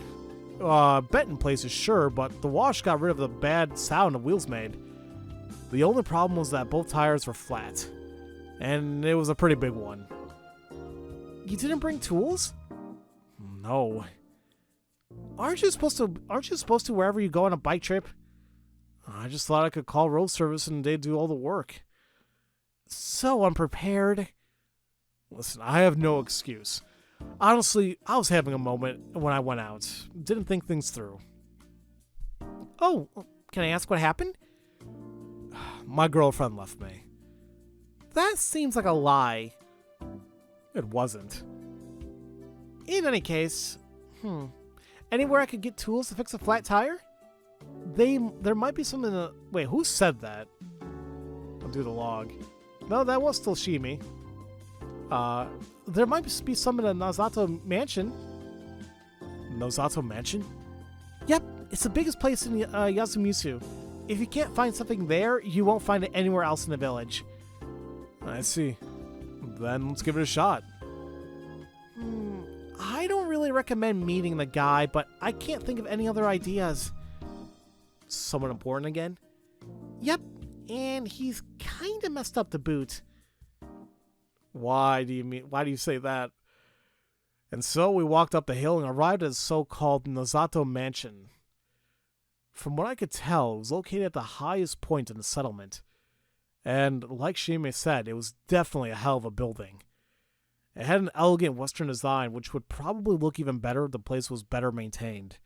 Bent in places, sure, but the wash got rid of the bad sound the wheels made. The only problem was that both tires were flat. And it was a pretty big one. You didn't bring tools? No. Aren't you supposed to wherever you go on a bike trip? I just thought I could call road service and they'd do all the work. So unprepared. Listen, I have no excuse. Honestly, I was having a moment when I went out. Didn't think things through. Oh, can I ask what happened? My girlfriend left me. That seems like a lie. It wasn't. In any case, anywhere I could get tools to fix a flat tire? There might be some in the... Wait, who said that? I'll do the log. No, that was still Shimi. There might be some in the Nozato Mansion. Nozato Mansion? Yep, it's the biggest place in Yasumizu. If you can't find something there, you won't find it anywhere else in the village. I see. Then let's give it a shot. I don't really recommend meeting the guy, but I can't think of any other ideas. Someone important again? Yep, and he's kinda messed up to boot. Why do you say that? And so we walked up the hill and arrived at the so-called Nozato Mansion. From what I could tell, it was located at the highest point in the settlement. And like Shime said, it was definitely a hell of a building. It had an elegant western design, which would probably look even better if the place was better maintained.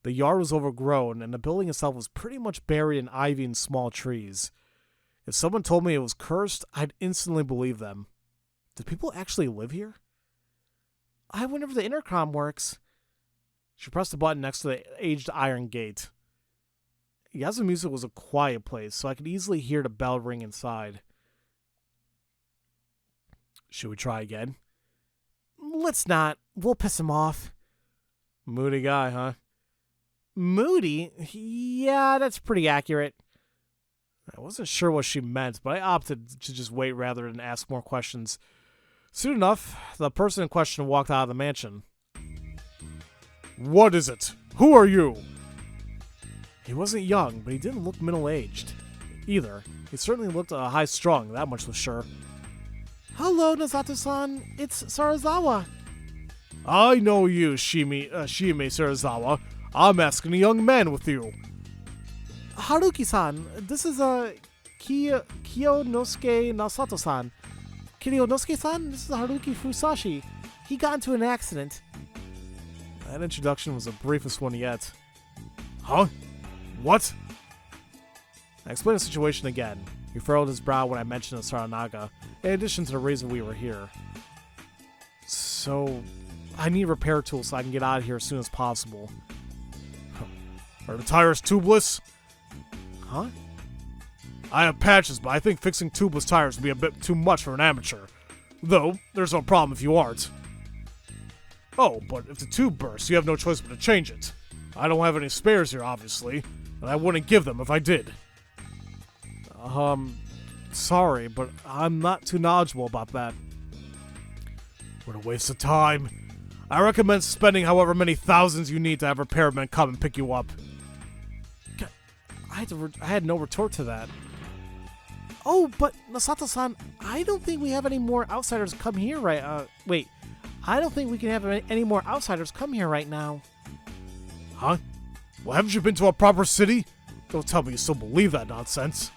The yard was overgrown, and the building itself was pretty much buried in ivy and small trees. If someone told me it was cursed, I'd instantly believe them. Did people actually live here? I wonder if the intercom works. She pressed the button next to the aged iron gate. Yasumizu was a quiet place, so I could easily hear the bell ring inside. Should we try again? Let's not. We'll piss him off. Moody guy, huh? Moody? Yeah, that's pretty accurate. I wasn't sure what she meant, but I opted to just wait rather than ask more questions. Soon enough, the person in question walked out of the mansion. What is it? Who are you? He wasn't young, but he didn't look middle-aged either. He certainly looked high-strung, that much was sure. Hello, Nozato-san. It's Sarazawa. I know you, Shime Sarazawa. I'm asking a young man with you. Haruki-san, this is Kiyonosuke Nasato-san. Kiryonosuke-san, this is Haruki Fusashi. He got into an accident. That introduction was the briefest one yet. Huh? What? I explained the situation again. He furrowed his brow when I mentioned the Saranaga, in addition to the reason we were here. So, I need repair tools so I can get out of here as soon as possible. Are the tires tubeless? Huh? I have patches, but I think fixing tubeless tires would be a bit too much for an amateur. Though, there's no problem if you aren't. Oh, but if the tube bursts, you have no choice but to change it. I don't have any spares here, obviously, and I wouldn't give them if I did. Sorry, but I'm not too knowledgeable about that. What a waste of time. I recommend spending however many thousands you need to have repairmen come and pick you up. I had no retort to that. Oh, but Nasato-san, I don't think we have any more outsiders come here wait. I don't think we can have any more outsiders come here right now. Huh? Well, haven't you been to a proper city? Don't tell me you still believe that nonsense.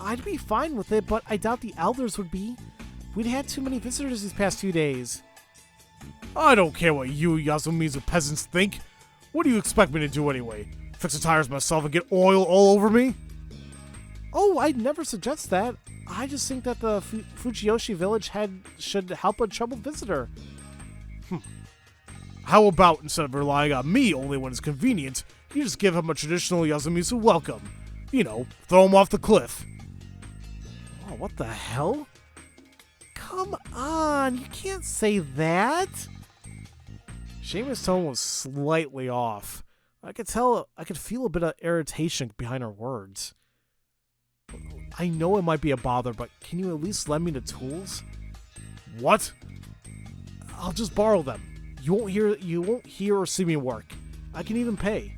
I'd be fine with it, but I doubt the elders would be. We'd had too many visitors these past few days. I don't care what you Yasumizu peasants think. What do you expect me to do anyway? Fix the tires myself and get oil all over me? Oh, I'd never suggest that. I just think that the Fujiyoshi village should help a troubled visitor. How about instead of relying on me only when it's convenient, you just give him a traditional Yasumizu welcome? You know, throw him off the cliff. Oh, what the hell? Come on, you can't say that. Shayma's tone was slightly off. I could feel a bit of irritation behind her words. I know it might be a bother, but can you at least lend me the tools? What? I'll just borrow them. You won't hear or see me work. I can even pay.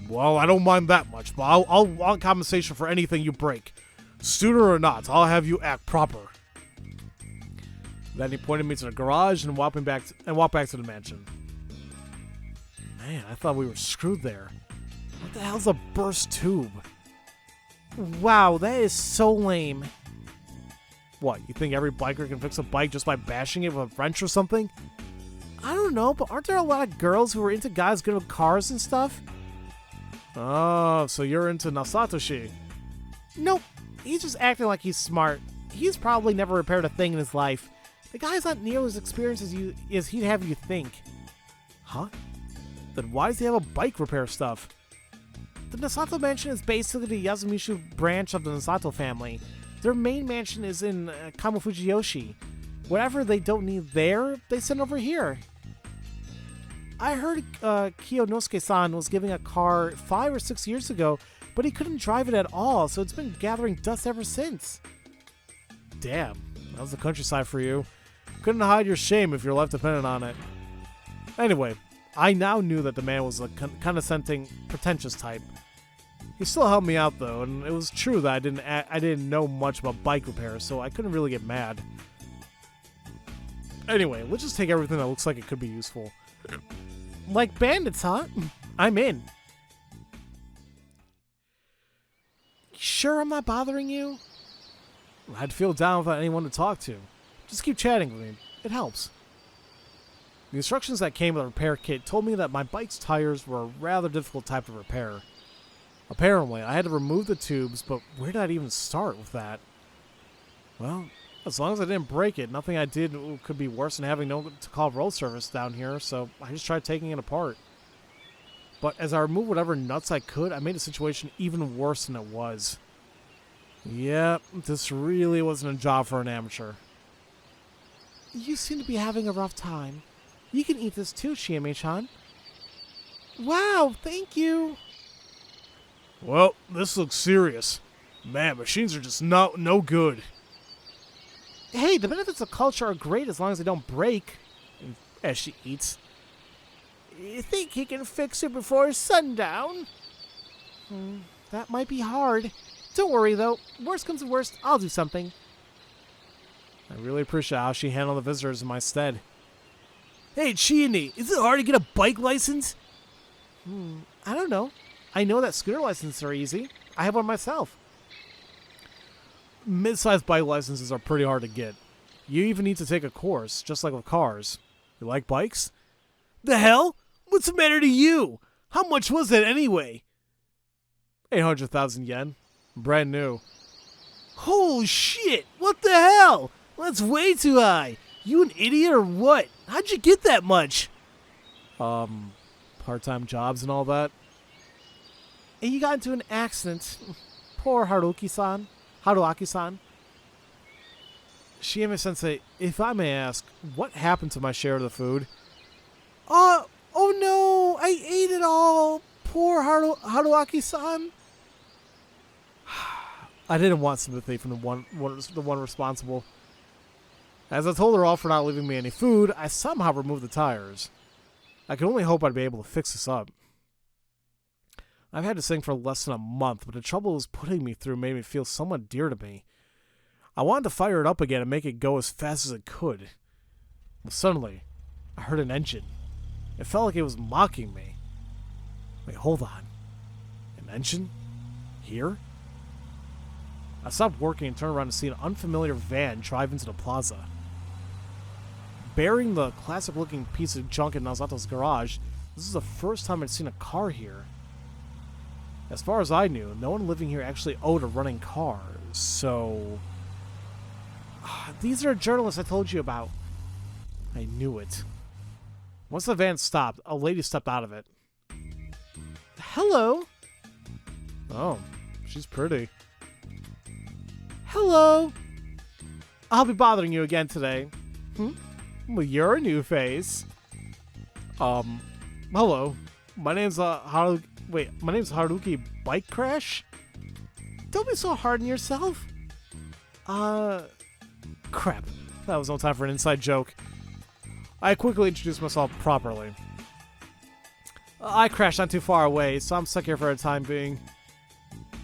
Well, I don't mind that much, but I'll want compensation for anything you break. Student or not, I'll have you act proper. Then he pointed me to the garage and walked back to the mansion. Man, I thought we were screwed there. What the hell's a burst tube? Wow, that is so lame. What, you think every biker can fix a bike just by bashing it with a wrench or something? I don't know, but aren't there a lot of girls who are into guys good with cars and stuff? Oh, so you're into Nasatoshi. Nope, he's just acting like he's smart. He's probably never repaired a thing in his life. The guy's not nearly as experienced as he'd have you think. Huh? Then why does he have a bike repair stuff? The Nasato mansion is basically the Yasumizu branch of the Nasato family. Their main mansion is in Kamufujiyoshi. Whatever they don't need there, they send over here. I heard Kiyonosuke-san was giving a car 5 or 6 years ago, but he couldn't drive it at all, so it's been gathering dust ever since. Damn, that was the countryside for you. Couldn't hide your shame if your life depended on it. Anyway, I now knew that the man was a condescending, pretentious type. He still helped me out though, and it was true that I didn't know much about bike repairs, so I couldn't really get mad. Anyway, let's just take everything that looks like it could be useful. Like bandits, huh? I'm in. Sure I'm not bothering you? I'd feel down without anyone to talk to. Just keep chatting with me. It helps. The instructions that came with the repair kit told me that my bike's tires were a rather difficult type of repair. Apparently, I had to remove the tubes, but where did I even start with that? Well, as long as I didn't break it, nothing I did could be worse than having no one to call road service down here, so I just tried taking it apart. But as I removed whatever nuts I could, I made the situation even worse than it was. Yeah, this really wasn't a job for an amateur. You seem to be having a rough time. You can eat this too, Shiame-chan. Wow, thank you. Well, this looks serious. Man, machines are just no good. Hey, the benefits of culture are great as long as they don't break. As she eats. You think he can fix it before sundown? That might be hard. Don't worry, though. Worst comes to worst, I'll do something. I really appreciate how she handled the visitors in my stead. Hey, Chiani, is it hard to get a bike license? I don't know. I know that scooter licenses are easy. I have one myself. Mid-sized bike licenses are pretty hard to get. You even need to take a course, just like with cars. You like bikes? The hell? What's the matter to you? How much was that anyway? 800,000 yen. Brand new. Holy shit! What the hell? That's way too high. You an idiot or what? How'd you get that much? Part-time jobs and all that. And you got into an accident. Poor Haruaki-san. Shiame Shiame-sensei, if I may ask, what happened to my share of the food? Oh no! I ate it all! Poor Haruaki-san. I didn't want sympathy from the one responsible. As I told her off for not leaving me any food, I somehow removed the tires. I could only hope I'd be able to fix this up. I've had this thing for less than a month, but the trouble it was putting me through made me feel somewhat dear to me. I wanted to fire it up again and make it go as fast as it could. But suddenly, I heard an engine. It felt like it was mocking me. Wait, hold on. An engine? Here? I stopped working and turned around to see an unfamiliar van drive into the plaza. Burying the classic-looking piece of junk in Nazato's garage, this is the first time I'd seen a car here. As far as I knew, no one living here actually owned a running car, so... These are journalists I told you about. I knew it. Once the van stopped, a lady stepped out of it. Hello? Oh, she's pretty. Hello? I'll be bothering you again today. Well, you're a new face. Hello. My name's my name's Haruki Bike Crash? Don't be so hard on yourself. Crap. That was no time for an inside joke. I quickly introduced myself properly. I crashed not too far away, so I'm stuck here for the time being.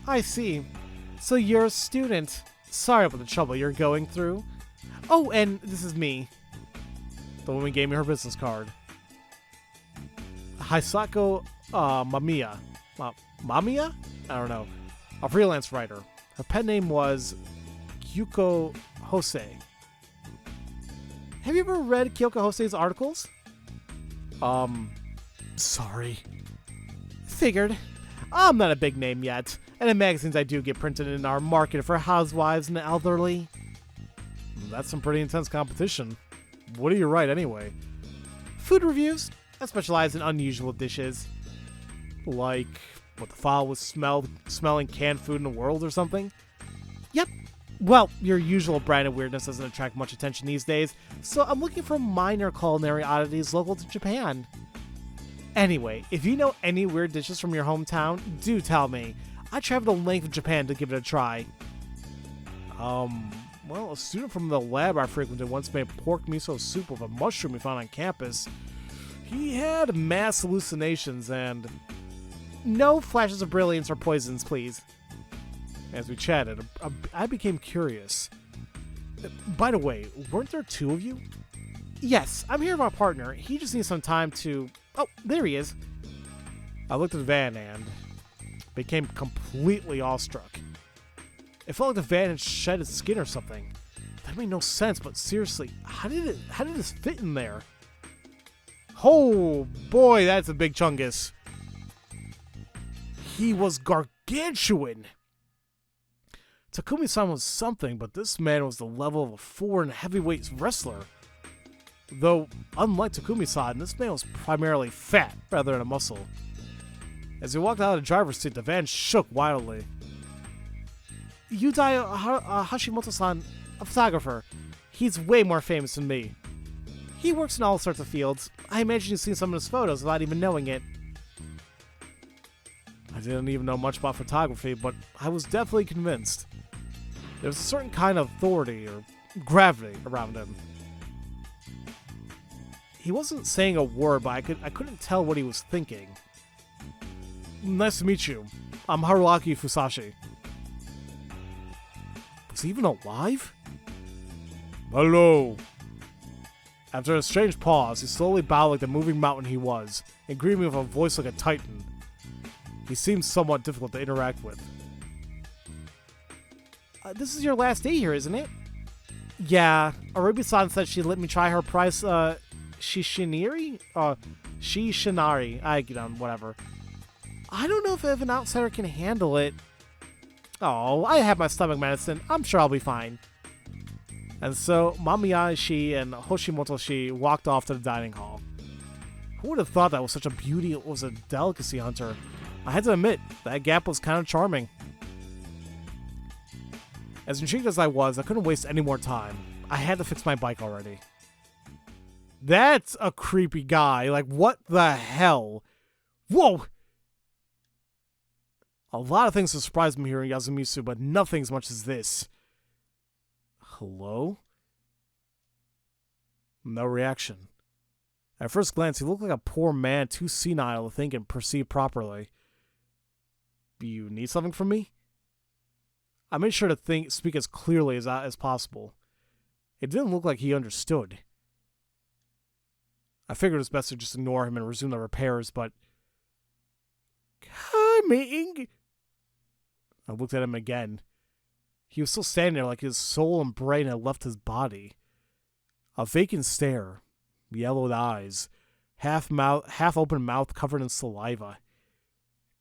I see. So you're a student. Sorry about the trouble you're going through. Oh, and this is me. The woman gave me her business card. Hisako Mamiya. Mamiya? I don't know. A freelance writer. Her pen name was Kyoko Hosei. Have you ever read Kyoko Hosei's articles? Sorry. Figured. I'm not a big name yet, and the magazines I do get printed in are marketed for housewives and the elderly. That's some pretty intense competition. What do you write anyway? Food reviews. I specialize in unusual dishes. Like, what the file was smelling canned food in the world or something? Yep. Well, your usual brand of weirdness doesn't attract much attention these days, so I'm looking for minor culinary oddities local to Japan. Anyway, if you know any weird dishes from your hometown, do tell me. I traveled the length of Japan to give it a try. Well, a student from the lab I frequented once made pork miso soup with a mushroom he found on campus. He had mass hallucinations and... No flashes of brilliance or poisons, please. As we chatted, I became curious. By the way, weren't there two of you? Yes, I'm here with my partner. He just needs some time to... Oh, there he is. I looked at the van and became completely awestruck. It felt like the van had shed its skin or something. That made no sense, but seriously, how did this fit in there? Oh boy, that's a big chungus. He was gargantuan. Takumi-san was something, but this man was the level of a foreign heavyweight wrestler. Though, unlike Takumi-san, this man was primarily fat rather than a muscle. As he walked out of the driver's seat, the van shook wildly. Yudai Hashimoto-san, a photographer. He's way more famous than me. He works in all sorts of fields. I imagine you've seen some of his photos without even knowing it. I didn't even know much about photography, but I was definitely convinced. There was a certain kind of authority or gravity around him. He wasn't saying a word, but I couldn't tell what he was thinking. Nice to meet you. I'm Haruaki Fusashi. Was he even alive? Hello. After a strange pause, he slowly bowed like the moving mountain he was, and greeted me with a voice like a titan. He seemed somewhat difficult to interact with. This is your last day here, isn't it? Yeah. Arabi-san said she'd let me try her price, Shishinari? Shishinari. Whatever. I don't know if an outsider can handle it. Oh, I have my stomach medicine. I'm sure I'll be fine. And so, Mamiya-shi and Hoshimoto-shi walked off to the dining hall. Who would have thought that was such a beauty was a delicacy hunter? I had to admit, that gap was kind of charming. As intrigued as I was, I couldn't waste any more time. I had to fix my bike already. That's a creepy guy. Like, what the hell? Whoa! A lot of things have surprised me here in Yasumizu, but nothing as much as this. Hello? No reaction. At first glance, he looked like a poor man, too senile to think and perceive properly. You need something from me? I made sure to speak as clearly as possible. It didn't look like he understood. I figured it was best to just ignore him and resume the repairs, but... Coming! I looked at him again. He was still standing there like his soul and brain had left his body. A vacant stare, yellowed eyes, half open mouth covered in saliva.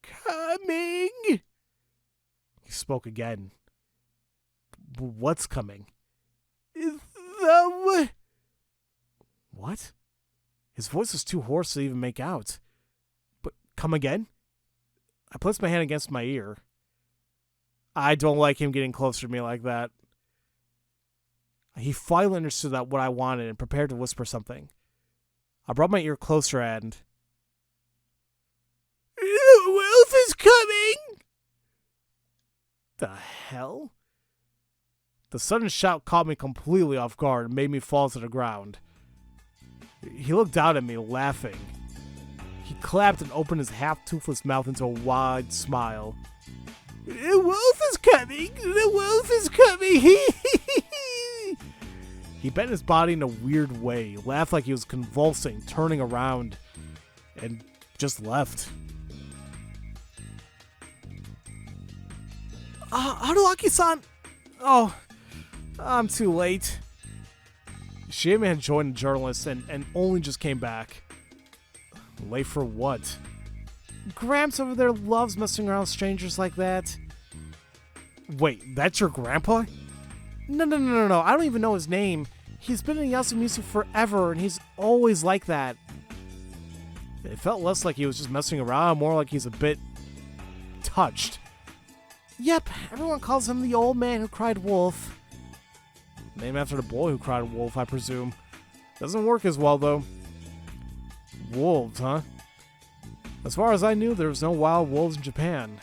Coming! He spoke again. What's coming? What? His voice was too hoarse to even make out. But come again? I placed my hand against my ear. I don't like him getting closer to me like that. He finally understood that what I wanted and prepared to whisper something. I brought my ear closer and... The wolf is coming! The hell? The sudden shout caught me completely off guard and made me fall to the ground. He looked down at me, laughing. He clapped and opened his half-toothless mouth into a wide smile. The wolf is coming! The wolf is coming! He bent his body in a weird way, laughed like he was convulsing, turning around, and just left. Haruaki-san! Oh, I'm too late. Shiemi had joined the journalists and only just came back. Late for what? Gramps over there loves messing around with strangers like that. Wait, that's your grandpa? No. I don't even know his name. He's been in Yasumizu forever, and he's always like that. It felt less like he was just messing around, more like he's a bit touched. Yep, everyone calls him the old man who cried wolf. Named after the boy who cried wolf, I presume. Doesn't work as well, though. Wolves, huh? As far as I knew, there was no wild wolves in Japan.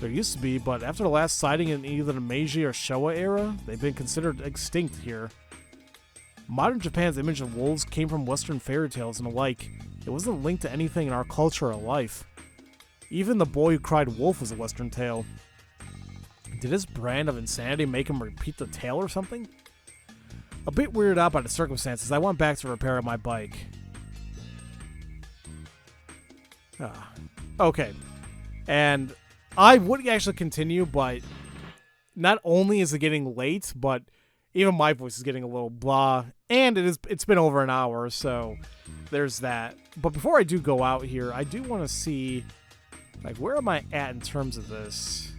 There used to be, but after the last sighting in either the Meiji or Showa era, they've been considered extinct here. Modern Japan's image of wolves came from Western fairy tales and the like. It wasn't linked to anything in our culture or life. Even the boy who cried wolf was a Western tale. Did his brand of insanity make him repeat the tale or something? A bit weirded out by the circumstances, I went back to repair my bike. Okay. And I would actually continue, but not only is it getting late, but even my voice is getting a little blah. And it's been over an hour, so there's that. But before I do go out here, I do want to see, like, where am I at in terms of this?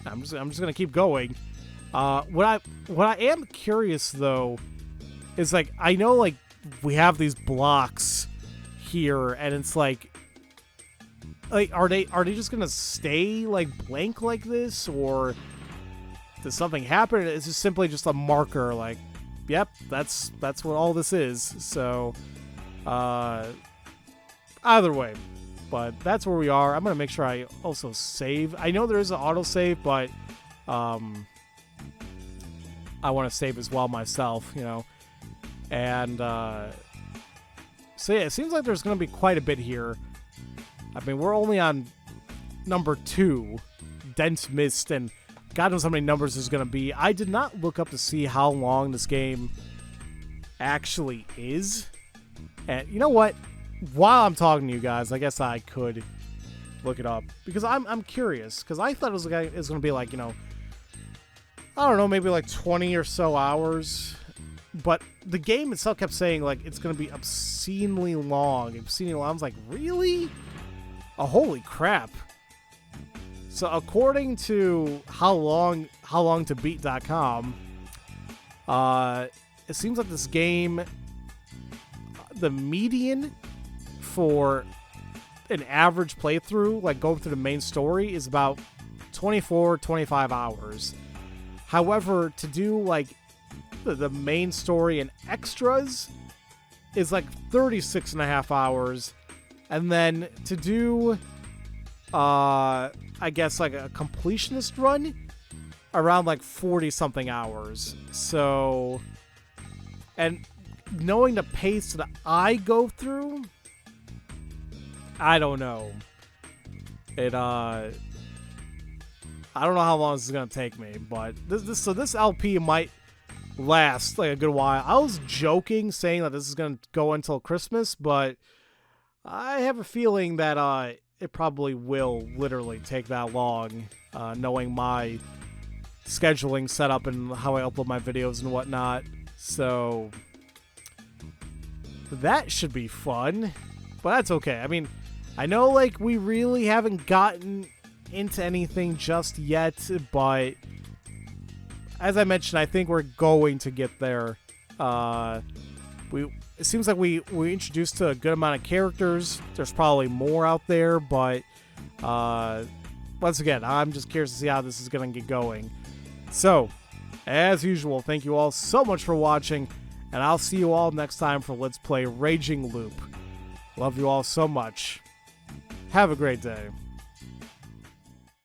I'm just gonna keep going. What I am curious though is, like, I know, like, we have these blocks here, and it's like are they just gonna stay like blank like this, or does something happen? It's just simply just a marker, like, yep, that's what all this is. So either way, but that's where we are. I'm gonna make sure I also save. I know there is an autosave, but I want to save as well myself, you know. And so yeah, it seems like there's going to be quite a bit here. I mean, we're only on number 2, Dense Mist, and God knows how many numbers there's going to be. I did not look up to see how long this game actually is. And you know what? While I'm talking to you guys, I guess I could look it up, because I'm curious, because I thought it was going to be like, you know, I don't know, maybe like 20 or so hours. But the game itself kept saying, like, it's going to be obscenely long. I was like, really? Oh, holy crap. So according to howlongtobeat.com, it seems like this game, the median for an average playthrough, like going through the main story, is about 24-25 hours. However, to do, like, the main story and extras is like 36.5 hours, and then to do I guess like a completionist run, around like 40 something hours. So, and knowing the pace that I go through, I don't know. I don't know how long this is gonna take me, but this LP might last like a good while. I was joking saying that this is gonna go until Christmas, but I have a feeling that it probably will literally take that long, knowing my scheduling set up and how I upload my videos and whatnot. So that should be fun, but that's okay. I mean, I know like we really haven't gotten into anything just yet, but as I mentioned, I think we're going to get there. It seems like we introduced a good amount of characters. There's probably more out there, but once again, I'm just curious to see how this is going to get going. So, as usual, thank you all so much for watching, and I'll see you all next time for Let's Play Raging Loop. Love you all so much. Have a great day.